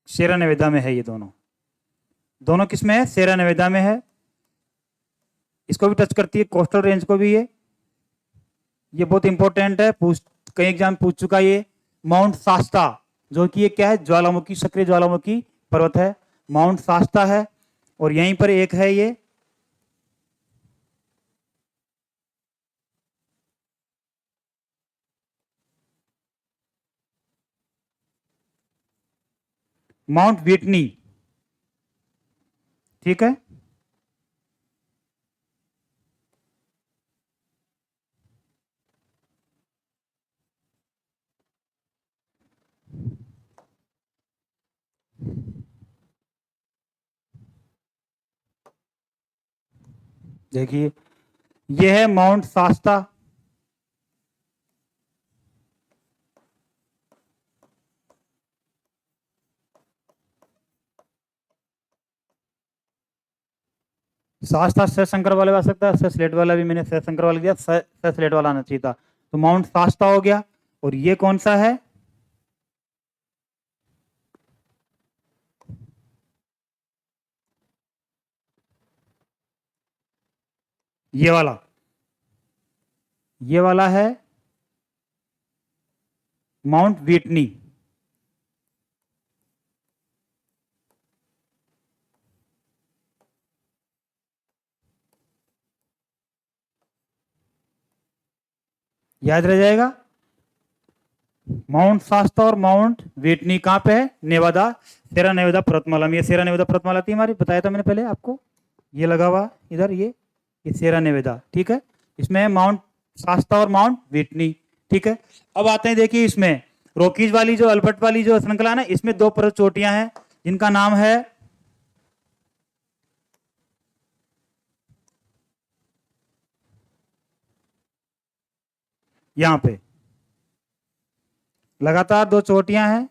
सेरा नेवेदा में है, ये दोनों दोनों किस में है, सेरा नेवेदा में है। इसको भी टच करती है, कोस्टल रेंज को भी। ये बहुत इंपॉर्टेंट है, कई एग्जाम पूछ चुका है ये। माउंट शास्ता, जो कि ये क्या है, ज्वालामुखी, सक्रिय ज्वालामुखी पर्वत है, माउंट शास्ता है। और यहीं पर एक है ये माउंट विटनी। ठीक है, देखिए ये है माउंट शास्ता। शास्ता से शंकर वाले आ सकता है, से स्लेट वाला भी, मैंने से शंकर वाला दिया, से स्लेट वाला आना चाहिए था। तो माउंट शास्ता हो गया। और ये कौन सा है, ये वाला, ये वाला है माउंट विटनी। याद रह जाएगा, माउंट शास्ता और माउंट विटनी कहां पे है, नेवादा, सेरा नेवादा पर्वतमाला में। ये सेरा नेवादा पर्वतमाला थी हमारी, बताया था मैंने पहले आपको, ये लगा हुआ इधर, ये सेरा नेवादा। ठीक है, इसमें है माउंट शास्ता और माउंट विटनी। ठीक है, अब आते हैं देखिए इसमें रॉकीज वाली जो अल्बर्ट वाली जो श्रृंखला है ना, इसमें दो पर्वत चोटियां हैं जिनका नाम है यहां पे लगातार दो चोटियां हैं,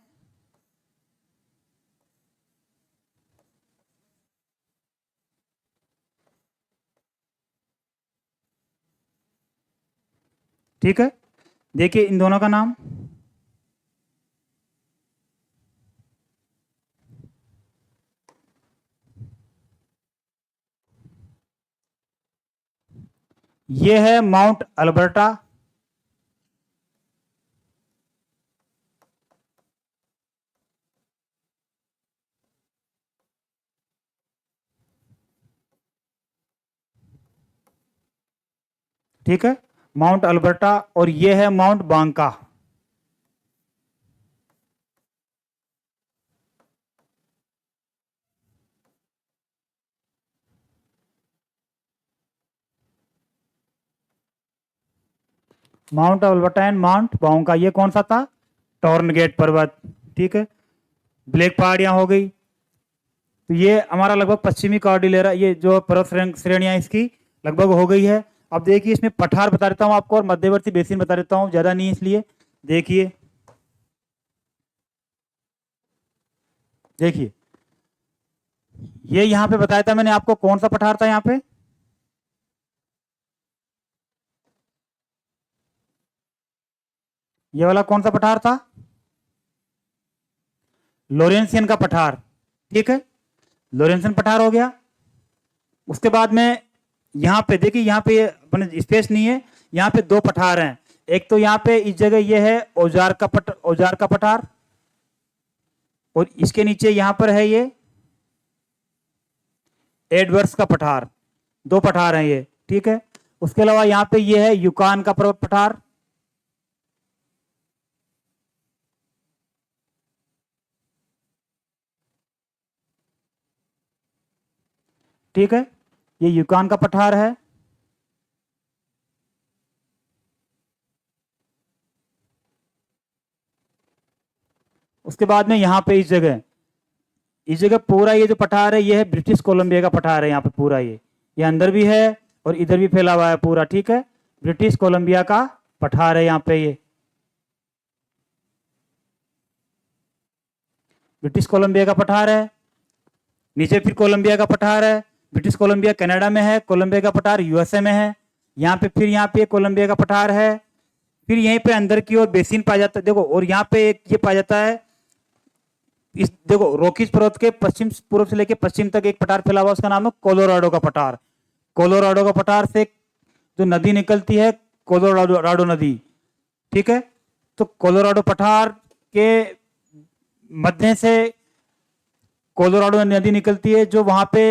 ठीक है। देखिए इन दोनों का नाम, ये है माउंट अल्बर्टा, ठीक है, माउंट अल्बर्टा, और ये है mount Banka. Mount Alberta and mount Banka, ये कौन सा था? टॉर्नगेट पर्वत। ठीक है, ब्लैक पहाड़ियां हो गई, तो ये हमारा लगभग पश्चिमी कॉर्डिलेरा, ये जो पर्वत श्रेणियां इसकी लगभग हो गई है। अब देखिए इसमें पठार बता देता हूं आपको और मध्यवर्ती बेसिन बता देता हूं, ज्यादा नहीं इसलिए। देखिए देखिए ये यहां पे बताया था मैंने आपको, कौन सा पठार था यहाँ पे? ये वाला कौन सा पठार था? लोरेंसियन का पठार। ठीक है, लोरेंसियन पठार हो गया। उसके बाद में यहाँ पे देखिए, यहाँ पे अपने स्पेस नहीं है, यहाँ पे दो पठार हैं। एक तो यहाँ पे इस जगह ये है औजार का पठार, और इसके नीचे यहाँ पर है ये एडवर्ड्स का पठार। दो पठार हैं ये। ठीक है, उसके अलावा यहाँ पे ये है युकान का पर्वत पठार। ठीक है, ये युकान का पठार है। उसके बाद में यहाँ पे इस जगह पूरा ये जो पठार है, ये है ब्रिटिश कोलंबिया का पठार है। यहाँ पे पूरा ये अंदर भी है और इधर भी फैला हुआ है पूरा। ठीक है, ब्रिटिश कोलंबिया का पठार है यहाँ पे, ये ब्रिटिश कोलंबिया का पठार है। नीचे फिर कोलंबिया का पठार है। ब्रिटिश कोलंबिया कनाडा में है, कोलंबिया का पठार यूएसए में है। यहाँ पे फिर यहाँ पे कोलंबिया का पठार है। फिर यहीं पे अंदर की ओर बेसिन पाया जाता है, देखो, और यहाँ पे एक ये पाया जाता है, इस देखो रॉकीज पर्वत के पश्चिम पूर्व से लेकर पश्चिम तक एक पठार फैला हुआ, उसका नाम है कोलोराडो का पठार। कोलोराडो का पठार से जो नदी निकलती है, कोलोराडो नदी। ठीक है, तो कोलोराडो पठार के मध्य से कोलोराडो नदी निकलती है, जो वहां पे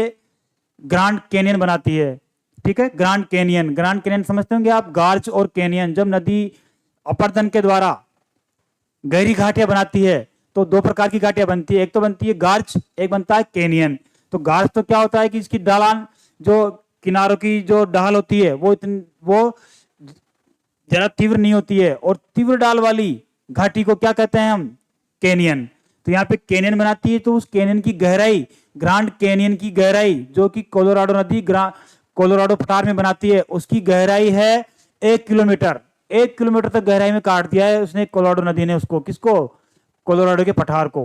ग्रांड कैनियन बनाती है। ठीक है, ग्रांड कैनियन समझते होंगे आप, गार्ज और कैनियन। जब नदी अपरदन के द्वारा गहरी घाटियां बनाती है तो दो प्रकार की घाटियां बनती है, एक तो बनती है गार्ज, एक बनता है कैनियन। तो गार्ज तो क्या होता है कि इसकी ढलान, जो किनारों की जो ढाल होती है, वो जरा तीव्र नहीं होती है, और तीव्र ढाल वाली घाटी को क्या कहते हैं हम? कैनियन। तो यहाँ पे कैनियन बनाती है, तो उस कैनियन की गहराई, ग्रांड कैनियन की गहराई, जो कि कोलोराडो नदी कोलोराडो पठार में बनाती है, उसकी गहराई है 1 किलोमीटर। 1 किलोमीटर तक गहराई में काट दिया है उसने, कोलोराडो नदी ने उसको, किसको? कोलोराडो के पठार को।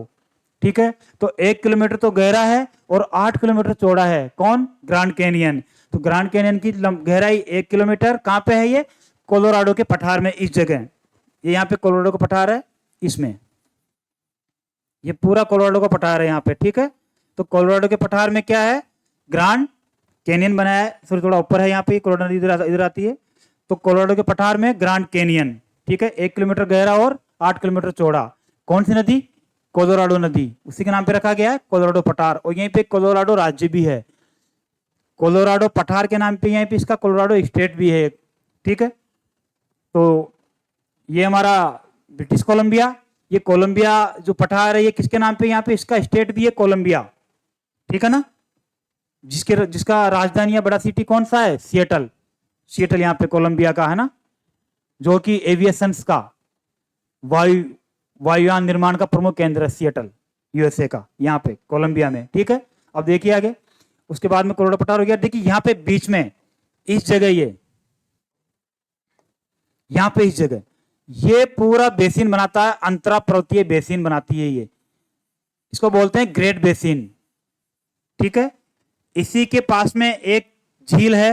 ठीक है, तो 1 किलोमीटर तो गहरा है और 8 किलोमीटर चौड़ा है। कौन? Grand canyon. तो ग्रांड कैनियन की गहराई 1 किलोमीटर। कहां पे है ये? कोलोराडो के पठार में, इस जगह। ये यहाँ पे कोलोराडो का पठार है, इसमें ये पूरा कोलोराडो का पठार है यहाँ पे। ठीक है, तो कोलोराडो के पठार में क्या है? ग्रांड कैनियन बनाया है, सॉरी थोड़ा ऊपर है यहाँ पे, कोलोराडो नदी इधर आती है। तो कोलोराडो के पठार में ग्रांड कैनियन। ठीक है, 1 किलोमीटर गहरा और 8 किलोमीटर चौड़ा। कौन सी नदी? कोलोराडो नदी, उसी के नाम पे रखा गया है कोलोराडो पठार। और यहीं पे कोलोराडो राज्य भी है, कोलोराडो पठार के नाम पे यहीं पे इसका कोलोराडो स्टेट भी है। ठीक है, तो ये हमारा ब्रिटिश कोलंबिया, ये कोलंबिया जो पठार है, ये किसके नाम पे? यहाँ पे इसका स्टेट भी है कोलंबिया। ठीक है ना, जिसका राजधानी या बड़ा सिटी कौन सा है? सिएटल। सिएटल यहाँ पे कोलंबिया का है ना, जो कि एविएशंस का वायुयान निर्माण का प्रमुख केंद्र है सिएटल, यूएसए का, यहाँ पे कोलंबिया में। ठीक है, अब देखिए आगे, उसके बाद में करोड़ो पठार हो गया। देखिए यहाँ पे बीच में इस जगह, ये यहाँ पे इस जगह ये पूरा बेसिन बनाता है, अंतरा पर्वतीय बेसिन बनाती है ये, इसको बोलते हैं ग्रेट बेसिन। ठीक है, इसी के पास में एक झील है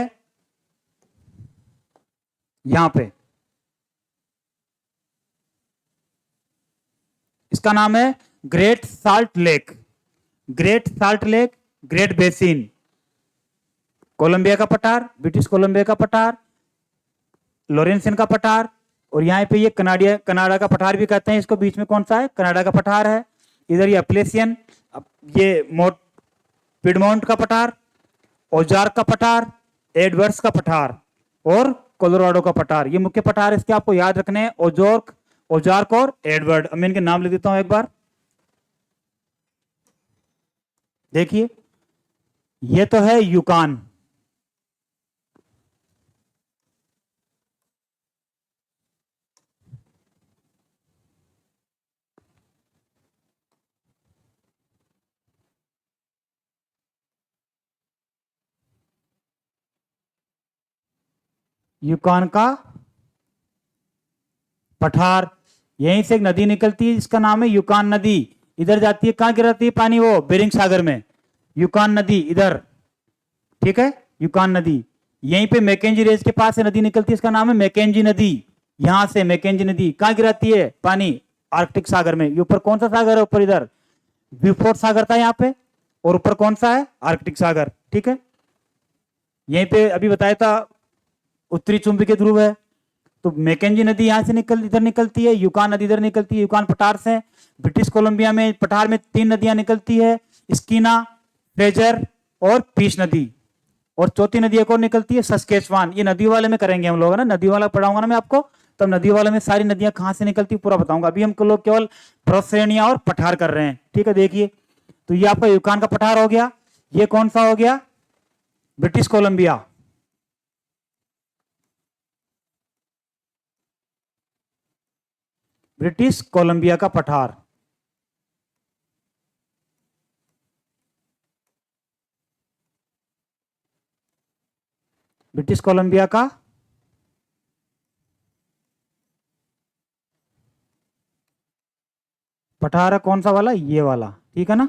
यहां पे, इसका नाम है great salt lake. Great salt lake, great basin, Columbia का पठार, ब्रिटिश कोलंबिया का पठार, लोरेंसियन का पठार, और यहाँ पे ये कनाडा का पठार भी कहते हैं इसको। बीच में कौन सा है? कनाडा का पठार है। इधर ये अप्लेसियन, ये पिडमोंट का पठार, ओजार्क का पठार, एडवर्ड्स का पठार और कोलोराडो का पठार, ये मुख्य पठार इसके आपको याद रखने हैं, ओजार्क और एडवर्ड। मैं इनके नाम लिख देता हूं एक बार। देखिए ये तो है यूकान, यूकान का पठार, यहीं से एक नदी निकलती है जिसका नाम है यूकान नदी, इधर जाती है, कहां गिरती है पानी? वो बेरिंग सागर में, यूकान नदी इधर। ठीक है, यूकान नदी यहीं पे मैकेंजी रेंज के पास से नदी निकलती है, इसका नाम है मैकेंजी नदी। यहां से मैकेंजी नदी कहां गिराती है पानी? आर्कटिक सागर में। ये ऊपर कौन सा सागर है? ऊपर इधर ब्यूफोर्ट सागर था यहाँ पे, और ऊपर कौन सा है? आर्कटिक सागर। ठीक है, यहीं पे अभी बताया था उत्तरी चुंबकीय ध्रुव है, तो मैकेंजी नदी यहां से इधर निकलती है, यूकान नदी इधर निकलती है, यूकान पठार से। ब्रिटिश कोलंबिया में पठार में 3 नदियां निकलती है, स्कीना, फ्रेजर और पीस नदी, और चौथी नदी एक और निकलती है सस्केचवान। ये नदी वाले में करेंगे हम लोग, है ना, नदी वाला पढ़ाऊंगा ना मैं आपको, तब नदी वाले में सारी नदियां कहां से निकलती पूरा बताऊंगा। अभी हम लोग केवल पर्वत श्रेणियां और पठार कर रहे हैं। ठीक है, देखिए तो ये आपका यूकान का पठार हो गया। ये कौन सा हो गया? British Columbia. ब्रिटिश कोलंबिया का पठार, ब्रिटिश कोलंबिया का पठार है, कौन सा वाला? ये वाला। ठीक है ना,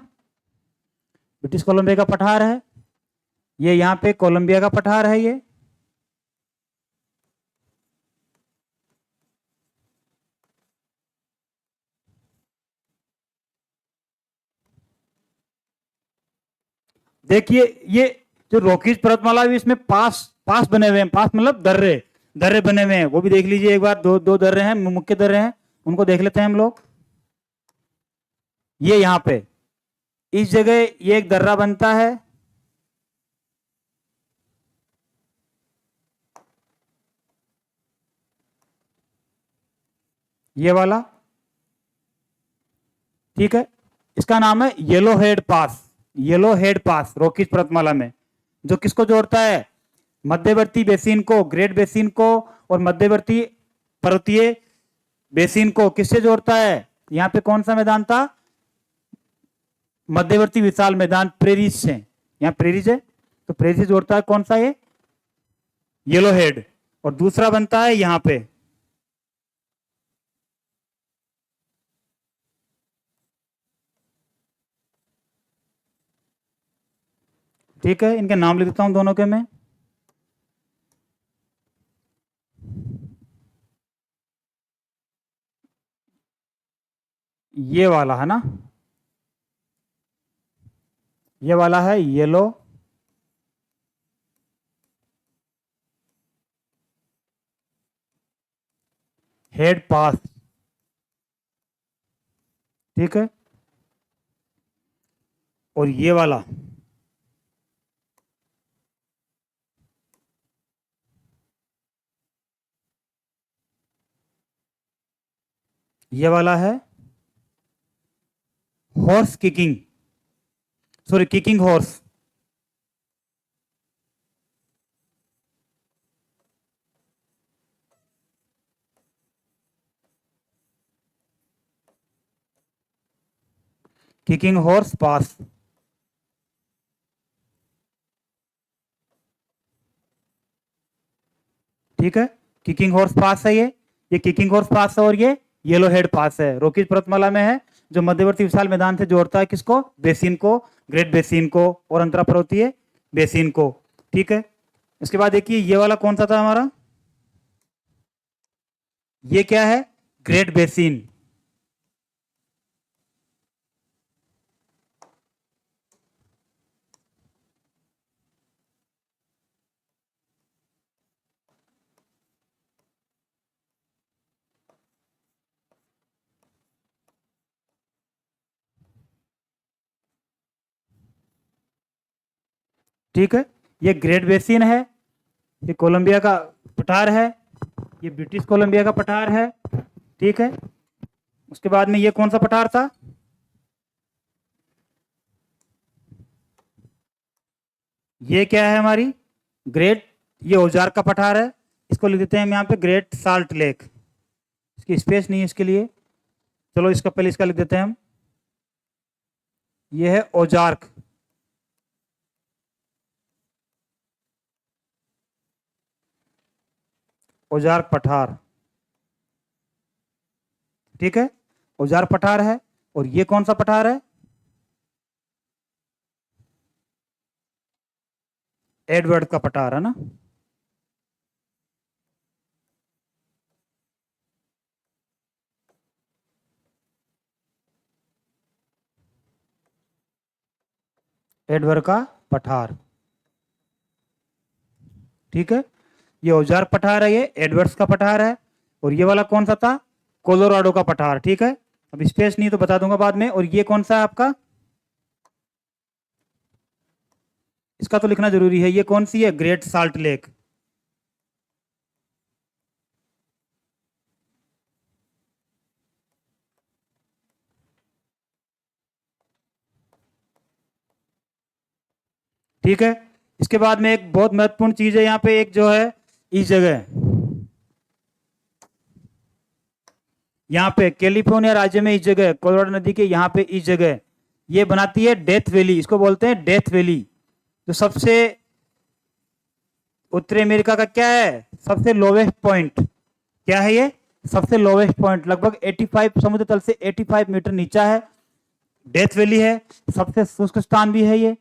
ब्रिटिश कोलंबिया का पठार है ये, यहां पे कोलंबिया का पठार है ये। देखिए ये जो रॉकीज पर्वतमाला भी इसमें पास पास बने हुए हैं, पास मतलब दर्रे दर्रे बने हुए हैं, वो भी देख लीजिए एक बार। दो दो दर्रे हैं, मुख्य दर्रे हैं, उनको देख लेते हैं हम लोग। ये यहां पे इस जगह ये एक दर्रा बनता है, ये वाला। ठीक है, इसका नाम है येलो हेड पास। येलो हेड पास रॉकीज पर्वतमाला में, जो किसको जोड़ता है? मध्यवर्ती बेसिन को, ग्रेट बेसिन को, और मध्यवर्ती पर्वतीय बेसिन को किससे जोड़ता है? यहां पे कौन सा मैदान था? मध्यवर्ती विशाल मैदान प्रेरीज से, यहां प्रेरीज है तो प्रेरीज से जोड़ता है कौन सा? ये येलो हेड। और दूसरा बनता है यहां पे, ठीक है, इनके नाम लिख देता हूं दोनों के मैं। ये वाला है ना, ये वाला है येलो हेड पास। ठीक है, और ये वाला ये वाला है horse kicking, sorry kicking horse. Kicking Horse Pass. ठीक है, किकिंग हॉर्स पास है ये किकिंग हॉर्स पास है, और ये येलो हेड पास है, रॉकीज पर्वतमाला में है, जो मध्यवर्ती विशाल मैदान से जोड़ता है किसको, बेसिन को, ग्रेट बेसिन को, और अंतरा पर्वतीय बेसिन को। ठीक है, इसके बाद देखिए ये वाला कौन सा था हमारा, ये क्या है, ग्रेट बेसिन। ठीक है, ये ग्रेट बेसिन है, ये कोलंबिया का पठार है, ये ब्रिटिश कोलंबिया का पठार है। ठीक है, उसके बाद में ये कौन सा पठार था, ये क्या है हमारी, ग्रेट, ये औजार का पठार है, इसको लिख देते हैं हम यहाँ पे ग्रेट साल्ट लेक, इसकी स्पेस नहीं है इसके लिए, चलो इसका पहले इसका लिख देते हैं हम, ये है औजार्क। औजार्क पठार। ठीक है, औजार पठार है, और ये कौन सा पठार है, एडवर्ड का पठार है ना। एडवर्ड का पठार। ठीक है, ये औजार पठार है, ये एडवर्ड्स का पठार है, और ये वाला कौन सा था, कोलोराडो का पठार। ठीक है, अब स्पेस नहीं तो बता दूंगा बाद में। और ये कौन सा है आपका, इसका तो लिखना जरूरी है, ये कौन सी है, ग्रेट साल्ट लेक। ठीक है, इसके बाद में एक बहुत महत्वपूर्ण चीज है यहाँ पे, एक जो है इस जगह, यहाँ पे कैलिफोर्निया राज्य में इस जगह, कोलोराडो नदी के यहाँ पे इस जगह, ये बनाती है डेथ वैली, इसको बोलते हैं डेथ वैली, जो सबसे उत्तरी अमेरिका का क्या है, सबसे लोवेस्ट पॉइंट, क्या है ये, सबसे लोवेस्ट पॉइंट, लगभग 85 समुद्र तल से 85 मीटर नीचा है, डेथ वैली है, सबसे शुष्क स्थान भी है ये।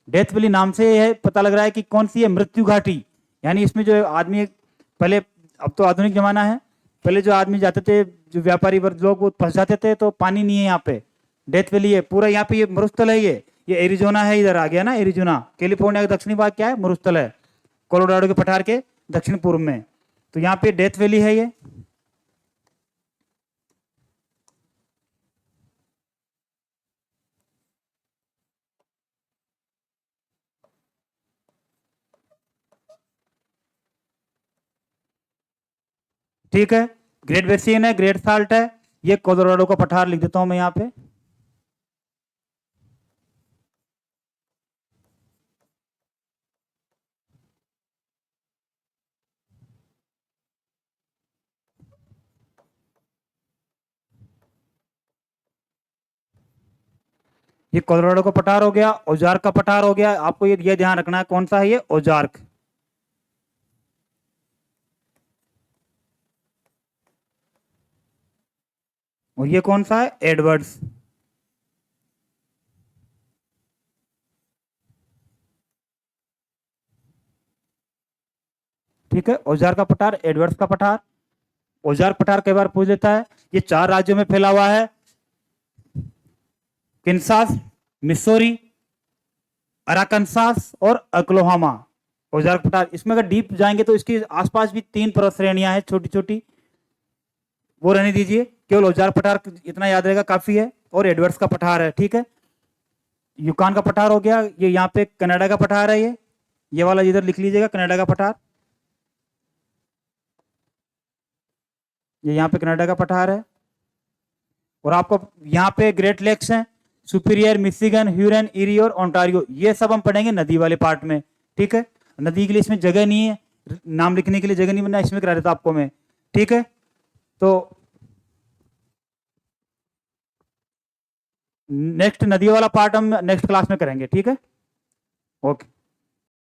डेथ वैली नाम से ये पता लग रहा है कि कौन सी है, मृत्यु घाटी, यानी इसमें जो आदमी पहले, अब तो आधुनिक जमाना है, पहले जो आदमी जाते थे, जो व्यापारी वर्ग लोग, वो फंस जाते थे, तो पानी नहीं है यहाँ पे, डेथ वैली है पूरा, यहाँ पे ये मरुस्थल है, ये एरिजोना है, इधर आ गया ना एरिजोना, कैलिफोर्निया का दक्षिणी भाग क्या है, मरुस्थल है, कोलोराडो के पठार के दक्षिण पूर्व में, तो यहाँ पे डेथ वैली है ये। ठीक है, ग्रेट बेसिन है, ग्रेट साल्ट है, ये कोलोराडो का पठार लिख देता हूं मैं यहाँ पे। ये कोलोराडो का पठार हो गया, औजार्क का पठार हो गया, आपको ये ध्यान रखना है कौन सा है ये, औजार्क। और ये कौन सा है, एडवर्ड्स। ठीक है, औजार का पठार, एडवर्ड्स का पठार, औजार पठार कई बार पूछ लेता है। ये 4 राज्यों में फैला हुआ है, किन्सास, मिसौरी, अराकनसास और अक्लोहामा। औजार पठार, इसमें अगर डीप जाएंगे तो इसके आसपास भी 3 पर्वत श्रेणियां हैं छोटी छोटी, वो रहने दीजिए, केवल औजार पठार इतना याद रहेगा काफी है, और एडवर्ड्स का पठार है। ठीक है, यूकान का पठार हो गया, ये यहाँ पे कनाडा का पठार है, ये वाला इधर लिख लीजिएगा, कनाडा का पठार, ये यहाँ पे कनाडा का पठार है। और आपको यहाँ पे ग्रेट लेक्स हैं, सुपीरियर, मिशिगन, ह्यूरन, इरी और ओंटारियो, ये सब हम पढ़ेंगे नदी वाले पार्ट में। ठीक है, नदी के लिए इसमें जगह नहीं है, नाम लिखने के लिए जगह नहीं बनना, इसमें करा देता आपको मैं। ठीक है, तो नेक्स्ट नदियों वाला पार्ट हम नेक्स्ट क्लास में करेंगे, ठीक है। ओके।